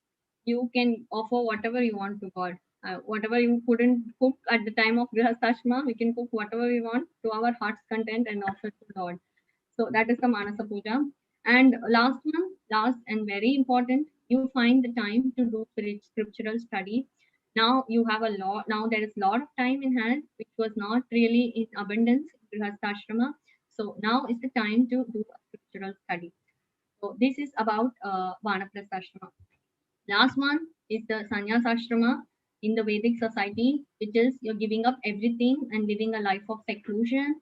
you can offer whatever you want to God. Whatever you couldn't cook at the time of Grihastha Ashrama, we can cook whatever we want to our heart's content and offer to God. So that is the Manasa Puja. And last and very important, you find the time to do scriptural study. Now you have a lot. Now there is a lot of time in hand, which was not really in abundance in Grihastha Ashrama. So now is the time to do a scriptural study. So this is about Vanaprastha Ashrama. Last one is the Sannyas Ashrama in the Vedic society, which is you're giving up everything and living a life of seclusion.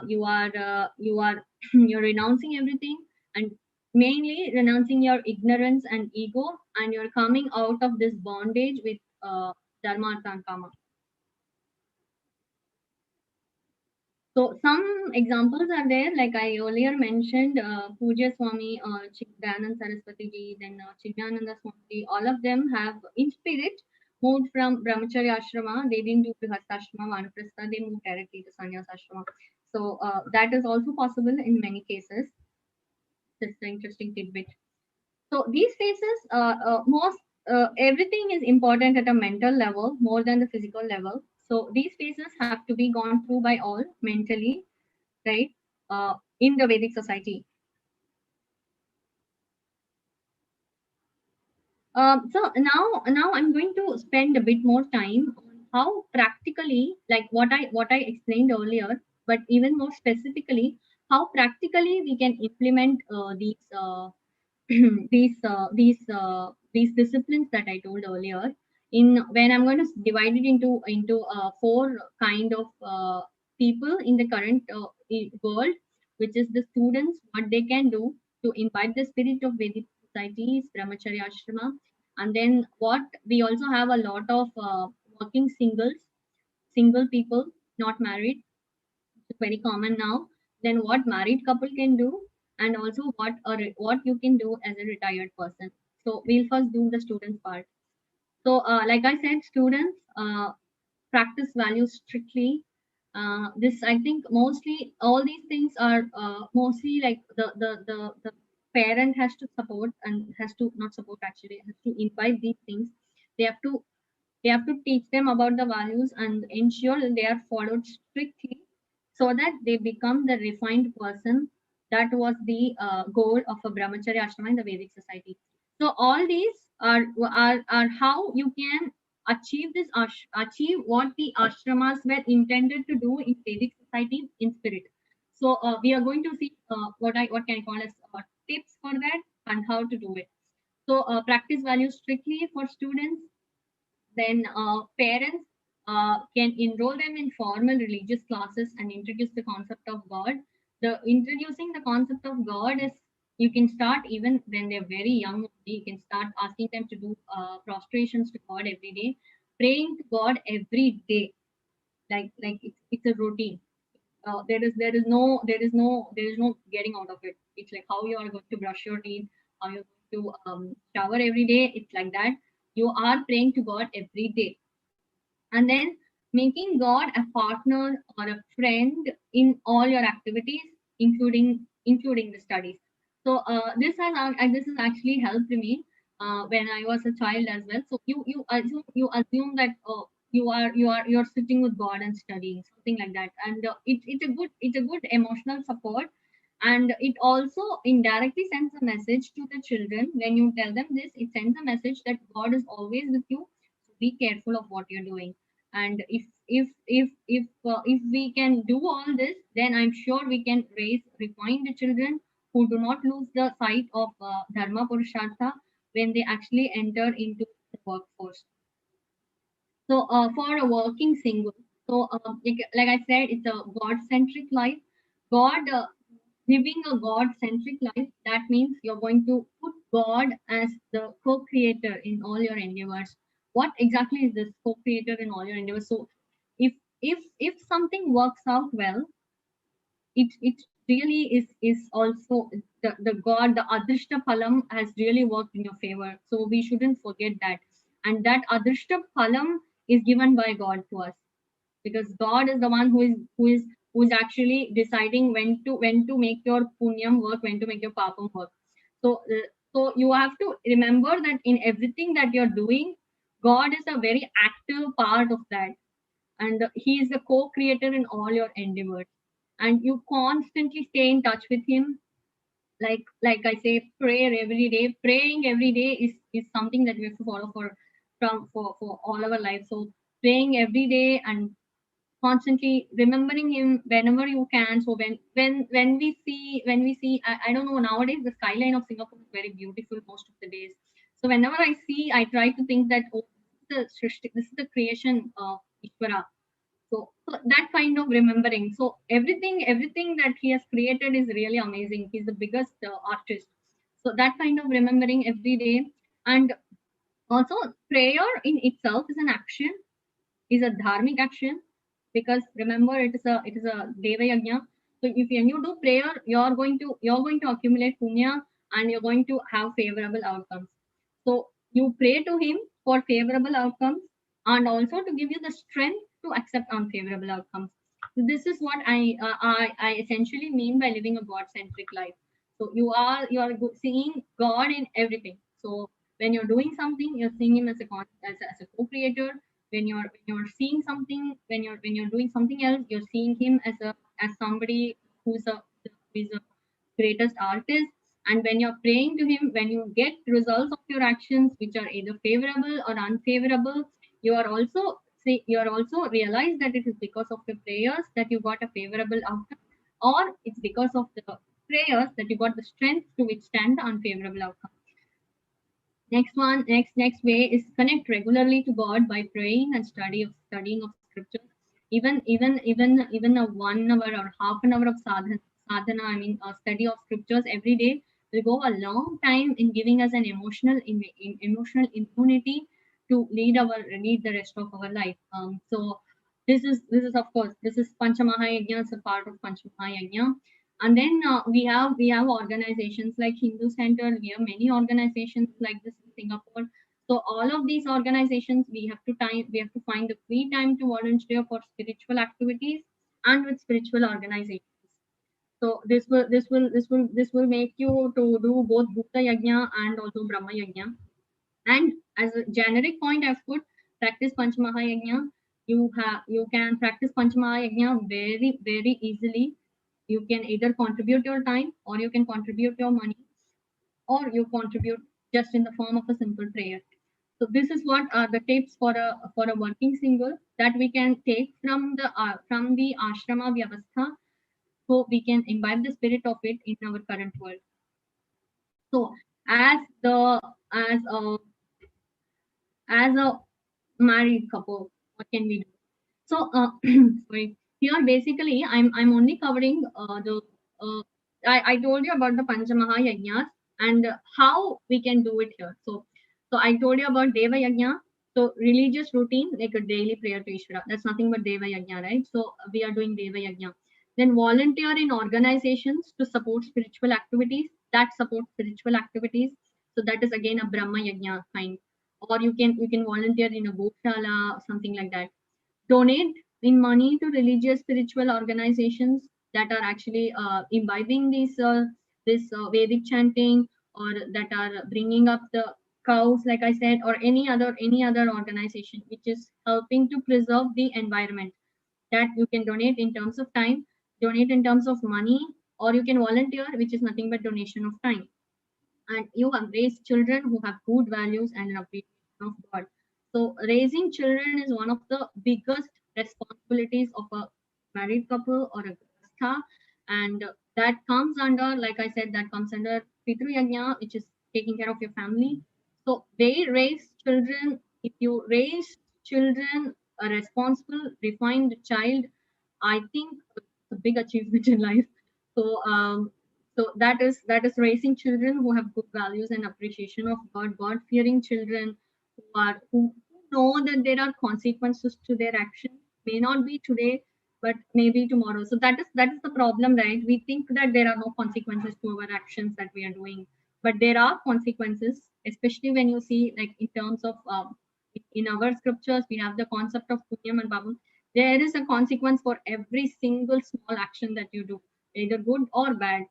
You are you're renouncing everything, and mainly renouncing your ignorance and ego, and you're coming out of this bondage with dharma, artha, and kama. So some examples are there, like I earlier mentioned, Pujya Swami, Dayanand Saraswati ji, then Chidyananda Swami, all of them have in spirit moved from Brahmacharya Ashrama. They didn't do Grihastha Ashrama, Vanaprastha, they moved directly to Sannyas Ashrama. So that is also possible in many cases. Just an interesting tidbit. So these phases, most everything is important at a mental level more than the physical level. So these phases have to be gone through by all mentally, right? In the Vedic society. So now I'm going to spend a bit more time on how practically, like what I explained earlier, but even more specifically, how practically we can implement these disciplines that I told earlier. In when I'm going to divide it into four kind of people in the current world, which is the students, what they can do to imbibe the spirit of Vedic society is Brahmacharya Ashrama. And then what we also have a lot of working single people, not married, which is very common now. Then what married couple can do, and also what you can do as a retired person. So we'll first do the students part. So like I said, students practice values strictly. This I think mostly all these things are mostly like the parent has to support, and has to not support, actually has to imbibe these things. They have to they have to teach them about the values and ensure that they are followed strictly, so that they become the refined person. That was the goal of a Brahmacharya Ashrama in the Vedic society. So all these are how you can achieve what the ashramas were intended to do in Vedic society in spirit. So we are going to see what can I call as tips for that and how to do it. So practice values strictly for students. Then parents can enroll them in formal religious classes and introduce the concept of God. The introducing the concept of God is, you can start even when they're very young. You can start asking them to do prostrations to God every day, praying to God every day, like it's a routine. There is no getting out of it. It's like how you are going to brush your teeth, how you're going to shower every day. It's like that. You are praying to God every day. And then making God a partner or a friend in all your activities, including the studies. So this has actually helped me when I was a child as well. So you assume that you're sitting with God and studying something like that, and it's a good emotional support, and it also indirectly sends a message to the children. When you tell them this, it sends a message that God is always with you. So be careful of what you're doing. And if we can do all this, then I'm sure we can raise refined children who do not lose the sight of dharma purushartha when they actually enter into the workforce. So for a working single, so like I said, it's a God-centric life. God living a God-centric life. That means you're going to put God as the co-creator in all your endeavors. What exactly is this co-creator in all your endeavors? So if if something works out well, it really is also the God, the adrishta phalam has really worked in your favor. So we shouldn't forget that. And that adrishta phalam is given by God to us, because God is the one who is actually deciding when to make your punyam work, when to make your papam work. So so you have to remember that in everything that you're doing, God is a very active part of that, and he is the co-creator in all your endeavors, and you constantly stay in touch with him. Like I say, prayer every day. Praying every day is something that we have to follow for all our life. So praying every day and constantly remembering him whenever you can. So when we see I don't know, nowadays the skyline of Singapore is very beautiful most of the days. So whenever I see, I try to think that, oh, this is the creation of Ishvara. So that kind of remembering. So everything that he has created is really amazing. He's the biggest artist. So that kind of remembering every day. And also, prayer in itself is an action, is a dharmic action, because remember, it is a deva yajna. So if when you do prayer, you're going to accumulate punya, and you're going to have favorable outcomes. So you pray to him for favorable outcomes, and also to give you the strength to accept unfavorable outcomes. So this is what I essentially mean by living a God centric life. So you are seeing God in everything. So when you're doing something, you're seeing him as a co-creator. When you're seeing something, when you're doing something else, you're seeing him as somebody who's a greatest artist. And when you're praying to him, when you get results of your actions which are either favorable or unfavorable, you are also realize that it is because of the prayers that you got a favorable outcome, or it's because of the prayers that you got the strength to withstand the unfavorable outcome. Next way is connect regularly to God by praying and studying of scriptures. Even a 1 hour or half an hour of sadhana, I mean, study of scriptures every day will go a long time in giving us an emotional immunity to lead the rest of our life. So this is of course, this is Panchamahayajna, it's a part of Panchamahayajna. And then we have organizations like Hindu Center. We have many organizations like this in Singapore. So all of these organizations, we have to find the free time to volunteer for spiritual activities and with spiritual organizations. So this will make you to do both Bhuta Yajna and also Brahma Yajna. And as a generic point, I've put practice Panchamaha. You can practice Panchamaha very very easily. You can either contribute your time, or you can contribute your money, or you contribute just in the form of a simple prayer. So this is what are the tips for a working single that we can take from the ashrama vyavastha, so we can imbibe the spirit of it in our current world. So as the as a married couple, what can we do? So, sorry. Here, basically, I'm only covering the. I told you about the Panchamaha Yajnas and how we can do it here. So I told you about Deva Yajna. So religious routine, like a daily prayer to Ishvara. That's nothing but Deva Yajna, right? So we are doing Deva Yajna. Then volunteer in organizations to support spiritual activities that support spiritual activities. So that is again a Brahma Yajna kind. Or you can volunteer in a Goshala, something like that. donate in money to religious spiritual organizations that are actually imbibing this Vedic chanting, or that are bringing up the cows, like I said, or any other organization which is helping to preserve the environment. That you can donate in terms of time, donate in terms of money, or you can volunteer, which is nothing but donation of time. And you have raised children who have good values and an appreciation of God. So raising children is one of the biggest responsibilities of a married couple or a grhastha, and that comes under, like I said, that comes under Pitru Yajna, which is taking care of your family. So they raise children. If you raise children, a responsible, refined child, I think it's a big achievement in life. So that is raising children who have good values and appreciation of God, God-fearing children who know that there are consequences to their action. May not be today, but maybe tomorrow. So that is the problem, right? We think that there are no consequences to our actions that we are doing, but there are consequences, especially when you see, like, in terms of in our scriptures, we have the concept of punyam and babam. There is a consequence for every single small action that you do, either good or bad.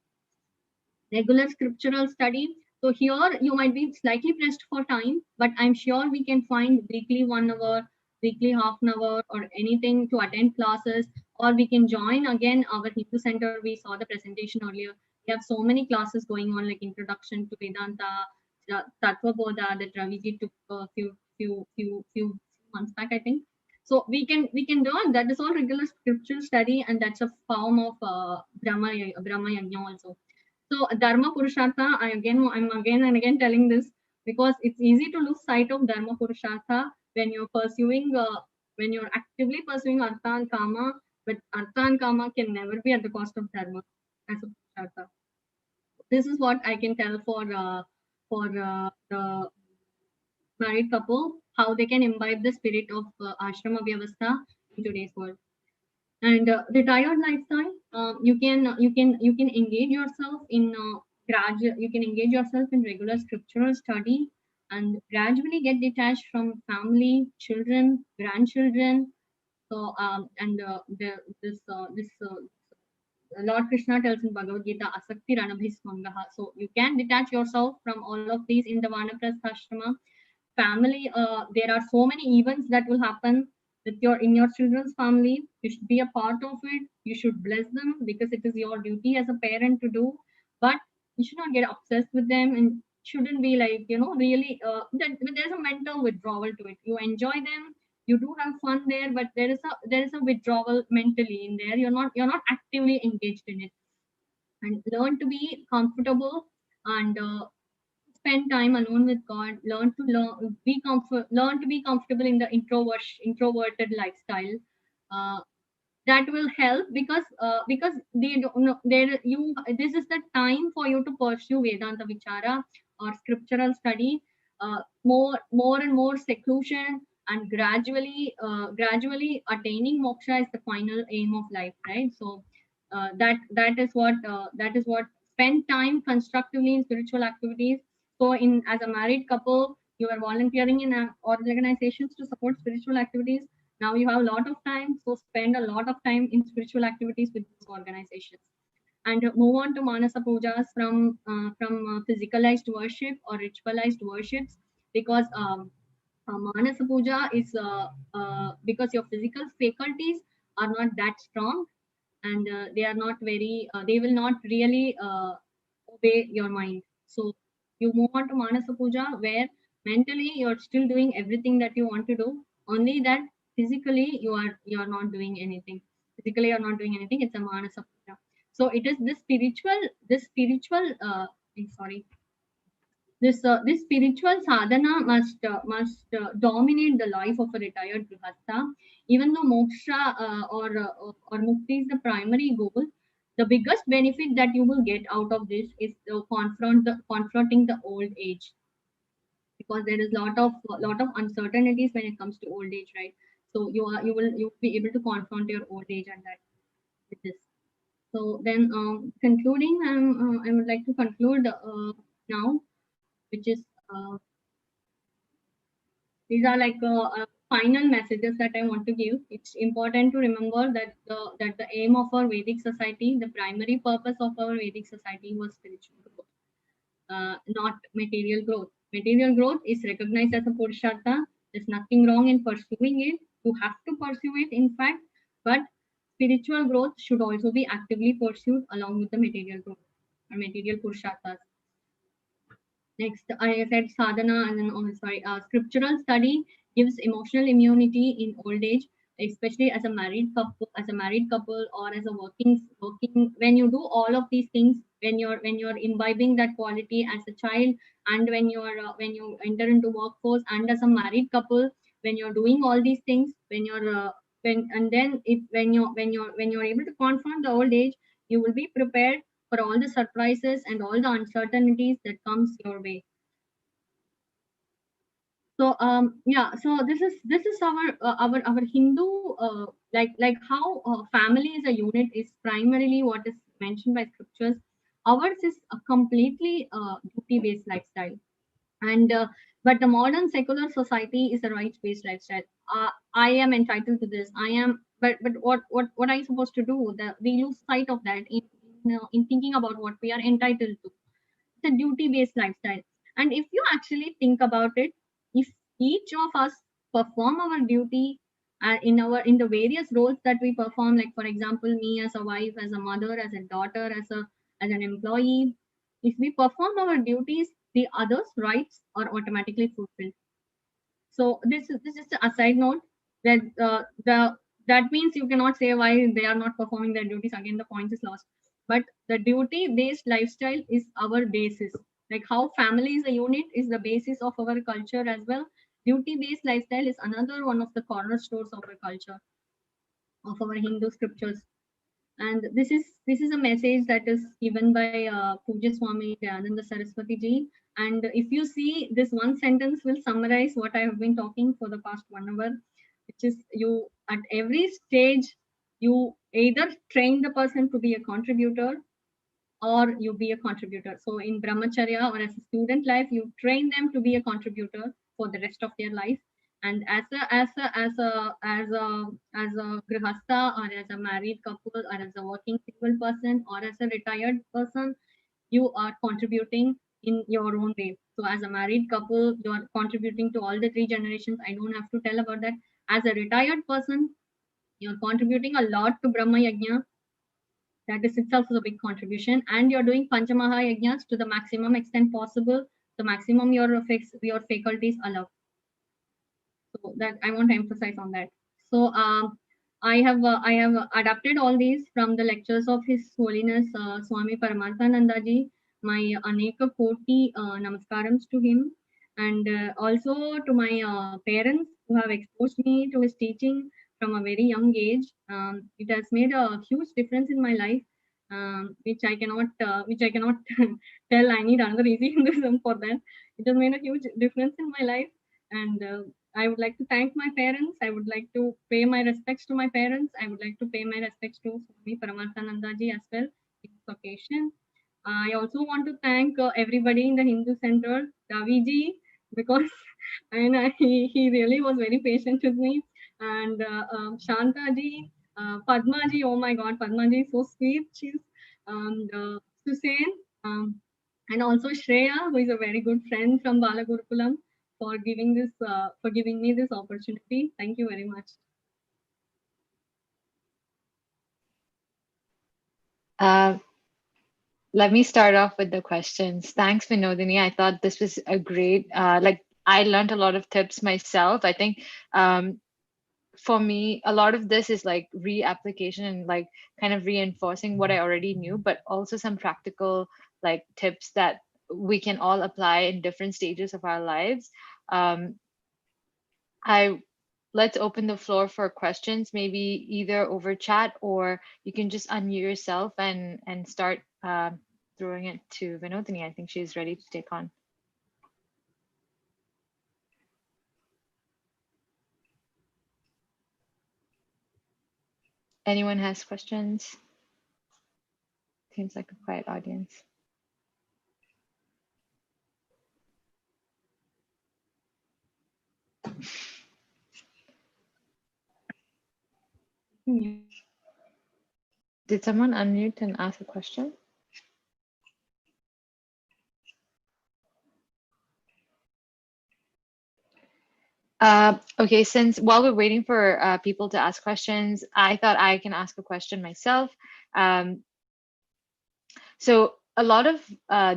Regular scriptural study. So here you might be slightly pressed for time, but I'm sure we can find weekly 1 hour, weekly half an hour, or anything to attend classes, or we can join again our Hindu Center. We saw the presentation earlier. We have so many classes going on, like Introduction to Vedanta, Tattva Bodha that Raviji took a few months back, I think. So we can learn that is all regular scriptural study, and that's a form of Brahma Yajna also. So Dharma Purushartha, I'm again and again telling this because it's easy to lose sight of Dharma Purushartha when you're actively pursuing Artha and Kama, but Artha and Kama can never be at the cost of Dharma as a Purushartha. This is what I can tell for the married couple, how they can imbibe the spirit of ashrama vyavastha in today's world. And retired lifestyle, you can engage yourself in gradual you can engage yourself in regular scriptural study, and gradually get detached from family, children, grandchildren. So and this Lord Krishna tells in Bhagavad Gita, asakti ranabhismangaha. So you can detach yourself from all of these in the Vanaprastha Ashrama. Family, there are so many events that will happen with your in your children's family. You should be a part of it. You should bless them because it is your duty as a parent to do, but you should not get obsessed with them, and shouldn't be like, really there's a mental withdrawal to it. You enjoy them, you do have fun there, but there is a withdrawal mentally in there. You're not actively engaged in it. And learn to be comfortable, and spend time alone with God. Learn to be comfortable in the introverted lifestyle. Uh, that will help because they don't know there you this is the time for you to pursue Vedanta vichara or scriptural study. More and more seclusion, and gradually attaining moksha is the final aim of life, right? So that is what spend time constructively in spiritual activities. So in as a married couple, you are volunteering in organizations to support spiritual activities. Now you have a lot of time, so spend a lot of time in spiritual activities with these organizations. And move on to manasa pujas from physicalized worship or ritualized worships, because manasa puja is because your physical faculties are not that strong, and they are not very they will not really obey your mind. So you move on to manasa puja, where mentally you're still doing everything that you want to do, only that physically you're not doing anything. Physically you're not doing anything. It's a manasa puja. So it is this spiritual sorry this spiritual sadhana must dominate the life of a retired grihastha. Even though moksha or mukti is the primary goal, the biggest benefit that you will get out of this is to confronting the old age, because there is lot of uncertainties when it comes to old age, right? So you will be able to confront your old age and that with this. So then, concluding, I would like to conclude now, which is these are like final messages that I want to give. It's important to remember that the aim of our Vedic society, the primary purpose of our Vedic society was spiritual growth, not material growth. Material growth is recognized as a purushartha. There's nothing wrong in pursuing it. You have to pursue it, in fact, but spiritual growth should also be actively pursued along with the material growth or material purusharthas. Next, I said sadhana, and then scriptural study gives emotional immunity in old age, especially as a married couple, or as a working. When you do all of these things, when you're imbibing that quality as a child, and when you enter into workforce, and as a married couple, when you're doing all these things, when you're when and then if when you're able to confront the old age, you will be prepared for all the surprises and all the uncertainties that comes your way. So yeah, so this is our Hindu, like how family is a unit is primarily what is mentioned by scriptures. Ours is a completely duty based lifestyle, and but the modern secular society is a rights based lifestyle. I am entitled to this, I am, but what are you supposed to do? We lose sight of that in thinking about what we are entitled to. It's a duty based lifestyle. And if you actually think about it, if each of us perform our duty in the various roles that we perform, like for example, me as a wife, as a mother, as a daughter, as an employee, if we perform our duties, the others rights are automatically fulfilled. So this is a side note that the that means you cannot say why they are not performing their duties. Again, the point is lost. But the duty-based lifestyle is our basis. Like how family is a unit is the basis of our culture as well. Duty-based lifestyle is another one of the cornerstones of our culture, of our Hindu scriptures. And this is a message that is given by Puja Swami Dayananda Saraswati ji. And if you see, this one sentence will summarize what I have been talking for the past 1 hour, which is you at every stage you either train the person to be a contributor or you be a contributor. So in Brahmacharya or as a student life, you train them to be a contributor for the rest of their life. And as a grihastha, or as a married couple, or as a working single person, or as a retired person, you are contributing in your own way. So as a married couple, you are contributing to all the three generations. I don't have to tell about that. As a retired person, you're contributing a lot to Brahma Yajna. That is itself is a big contribution, and you're doing Panchamaha Yajnas to the maximum extent possible, the maximum your faculties allow. So that I want to emphasize on that. So I have adapted all these from the lectures of His Holiness Swami Paramarthananda ji. My Aneka Koti Namaskarams to him, and also to my parents who have exposed me to his teaching from a very young age. It has made a huge difference in my life, which I cannot tell. I need another easy Hinduism for that. It has made a huge difference in my life, and I would like to thank my parents. I would like to pay my respects to my parents. I would like to pay my respects to Swami Paramarthananda ji as well in this occasion. I also want to thank everybody in the Hindu Center, Ravi ji, because he really was very patient with me. And Shanta ji, Padma ji, oh my God, Padma ji is so sweet. She's Susain, and also Shreya, who is a very good friend from Balagurukulam, for giving me this opportunity. Thank you very much. Let me start off with the questions. Thanks, Vinodini. I thought this was a great, like, I learned a lot of tips myself. I think for me, a lot of this is like reapplication and like kind of reinforcing what I already knew, but also some practical like tips that we can all apply in different stages of our lives. Um, I Let's open the floor for questions, maybe either over chat or you can just unmute yourself and start throwing it to Vinodini. I think she's ready to take on. Anyone has questions? Seems like a quiet audience. Did someone unmute and ask a question? Okay, since while we're waiting for people to ask questions, I thought I can ask a question myself. Um, so a lot of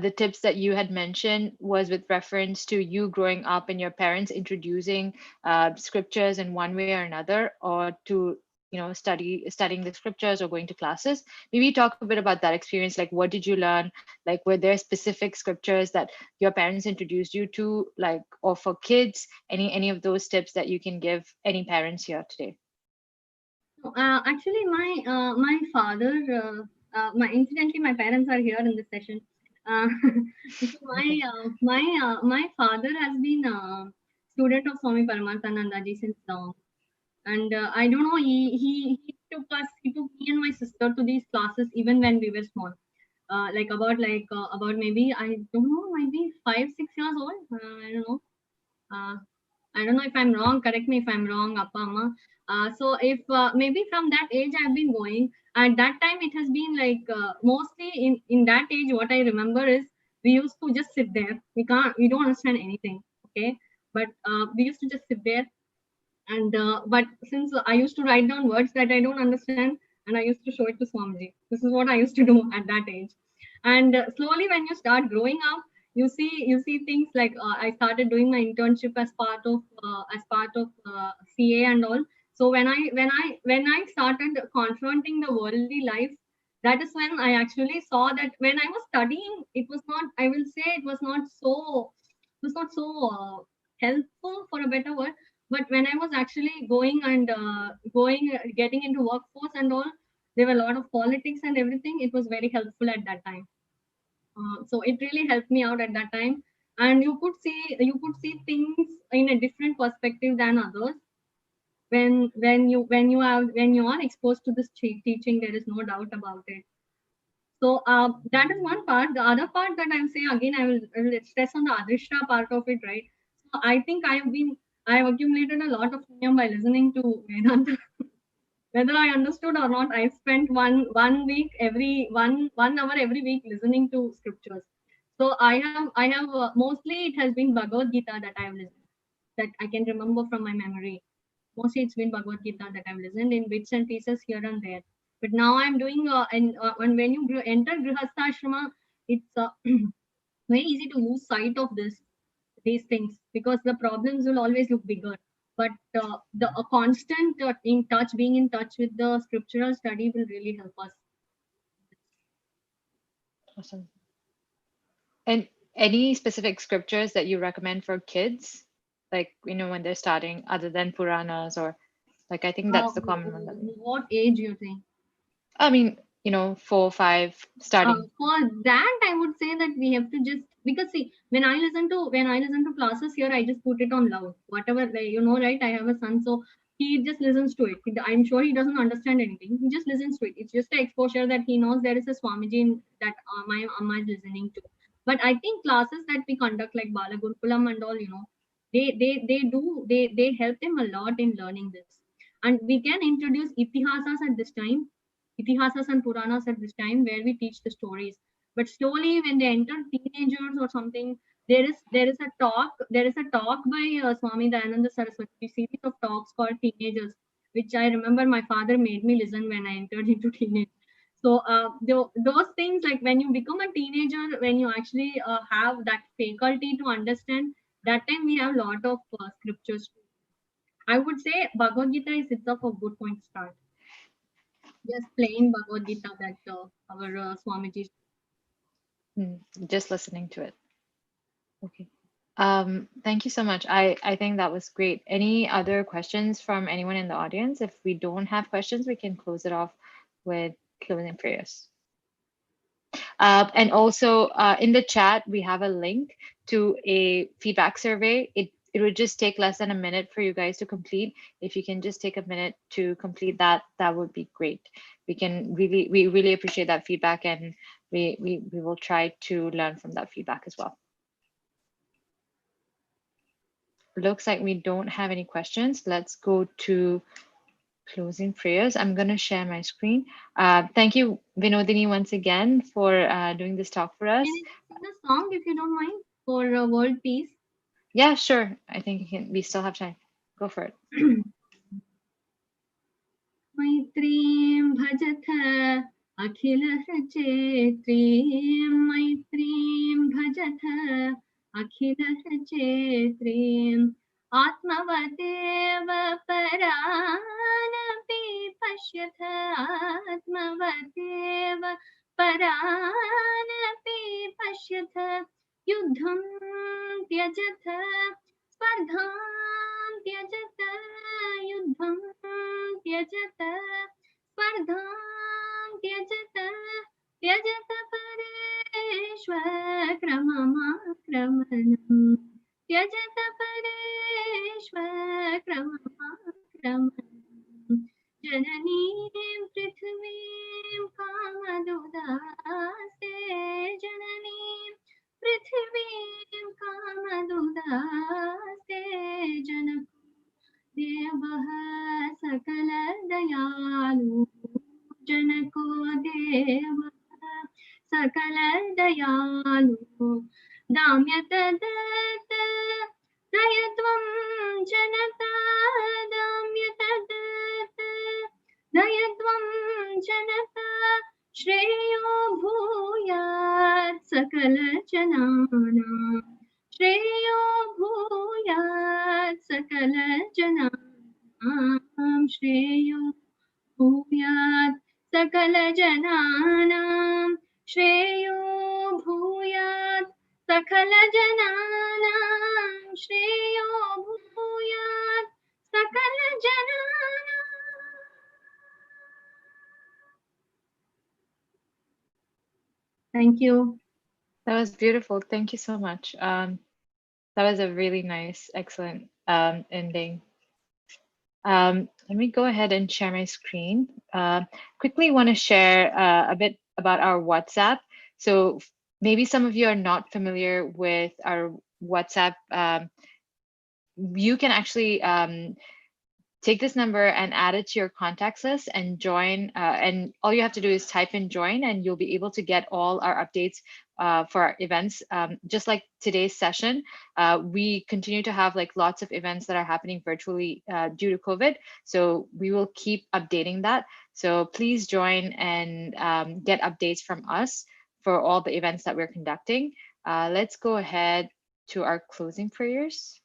the tips that you had mentioned was with reference to you growing up and your parents introducing scriptures in one way or another, or to studying the scriptures or going to classes. Maybe talk a bit about that experience. Like, what did you learn? Like, were there specific scriptures that your parents introduced you to, like, or for kids? Any of those tips that you can give any parents here today? Actually, my father, incidentally, my parents are here in this session. Uh, so Okay. my father has been a student of Swami Paramathanandaji since long, and I don't know. He took me and my sister to these classes even when we were small. About maybe I don't know, maybe 5 6 years old. I don't know. Uh, I don't know if I'm wrong. Correct me if I'm wrong, Appa Amma. So if maybe from that age I've been going. At that time, it has been like mostly in that age. What I remember is we used to just sit there. We don't understand anything. Okay, but we used to just sit there. And but since I used to write down words that I don't understand, and I used to show it to Swamiji. This is what I used to do at that age. And slowly, when you start growing up, you see things like I started doing my internship as part of CA and all. So when I started confronting the worldly life, that is when I actually saw that when I was studying, it was not. I will say it was not so. It was not so helpful, for a better word. But when I was actually getting into workforce and all, there were a lot of politics and everything. It was very helpful at that time. So it really helped me out at that time. And you could see things in a different perspective than others when you are exposed to this teaching. There is no doubt about it. So that is one part. The other part that I'm saying again, I will stress on the adrishta part of it, right? So I think I have accumulated a lot of punyam by listening to Vedanta. Whether I understood or not, I spent one week every one hour every week listening to scriptures. So I have mostly it has been Bhagavad Gita that I have listened, that I can remember from my memory. Mostly it's been Bhagavad Gita that I've listened in bits and pieces here and there. But now I'm doing and when you enter Grhastha Ashrama, it's very easy to lose sight of these things because the problems will always look bigger. But the a constant being in touch with the scriptural study will really help us. Awesome. And any specific scriptures that you recommend for kids, like, when they're starting, other than Puranas, or like, I think that's the common one that What age you think? I mean, 4, 5 starting. For that, I would say that we have to just because see when I listen to classes here, I just put it on loud. Whatever, like, right? I have a son, so he just listens to it. I'm sure he doesn't understand anything. He just listens to it. It's just the exposure that he knows there is a Swamiji that my amma is listening to. But I think classes that we conduct like Bala Gurukulam and all, they help them a lot in learning this. And we can introduce itihasas at this time, itihasas and Puranas at this time, where we teach the stories. But slowly, when they enter teenagers or something, there is a talk by Swami Dayananda Saraswati, series of talks called Teenagers, which I remember my father made me listen when I entered into teenage. So those things, like when you become a teenager, when you actually have that faculty to understand, that time we have a lot of scriptures. I would say Bhagavad Gita is itself a good point to start. Just plain Bhagavad Gita that our Swamiji. Just listening to it. Okay. Thank you so much. I think that was great. Any other questions from anyone in the audience? If we don't have questions, we can close it off with closing prayers. And also in the chat, we have a link to a feedback survey. It would just take less than a minute for you guys to complete. If you can just take a minute to complete that, that would be great. We really appreciate that feedback, and we will try to learn from that feedback as well. Looks like we don't have any questions. Let's go to closing prayers. I'm going to share my screen. Thank you, Vinodini, once again for doing this talk for us. Can I sing a song if you don't mind for world peace? Yeah, sure. I think we still have time. Go for it. मैत्रीं भजथ अखिलसचेत्रीं मैत्रीं भजथ अखिलसचेत्रीम् आत्मवदेव परानपि पश्यथ आत्मवदेव परानपि पश्यथ युद्धं त्यजथ स्पर्धां त्यजत युद्धं त्यजत स्पर्धां त्यजत त्यजत परेष्वक्रममाक्रमणम् त्यजत परेष्वक्रममाक्रमणम् जननीं पृथिवीं कामदुदास्ते जननीं पृथिवीं कामदुदास्ते जनको देवः सकल दयालु जनको देवः सकल दयालु दाम्यत दत्त दयत्वं जनता दाम्यत दत्त दयत्वं जनता श्रेयो भूयात् सकल जनानां श्रेयो भूयात् सकल जनानां श्रेयो भूयात् सकल जनानां श्रेयो भूयात् सकल जनानां श्रेयो भूयात् सकल जनानां. Thank you. That was beautiful. Thank you so much. That was a really nice, excellent ending. Let me go ahead and share my screen. Quickly want to share a bit about our WhatsApp. So maybe some of you are not familiar with our WhatsApp. You can actually take this number and add it to your contacts list and join. And all you have to do is type in join, and you'll be able to get all our updates for our events. Just like today's session, we continue to have like lots of events that are happening virtually due to COVID. So we will keep updating that. So please join and get updates from us for all the events that we're conducting. Let's go ahead to our closing prayers.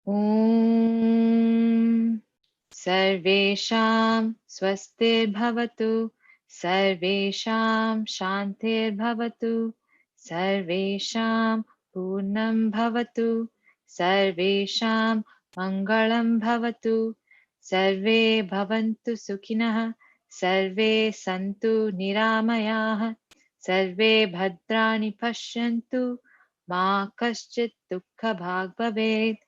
ॐ सर्वेषां स्वस्तिर्भवतु सर्वेषां शान्तिर्भवतु सर्वेषां पूर्णं भवतु सर्वेषां मङ्गलं भवतु सर्वे भवन्तु सुखिनः सर्वे सन्तु निरामयाः सर्वे भद्राणि पश्यन्तु मा कश्चित् दुःखभाग् भवेत्.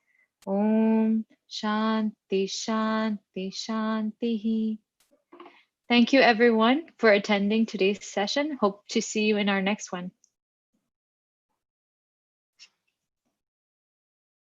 Om Shanti Shanti Shanti. Thank you everyone for attending today's session. Hope to see you in our next one.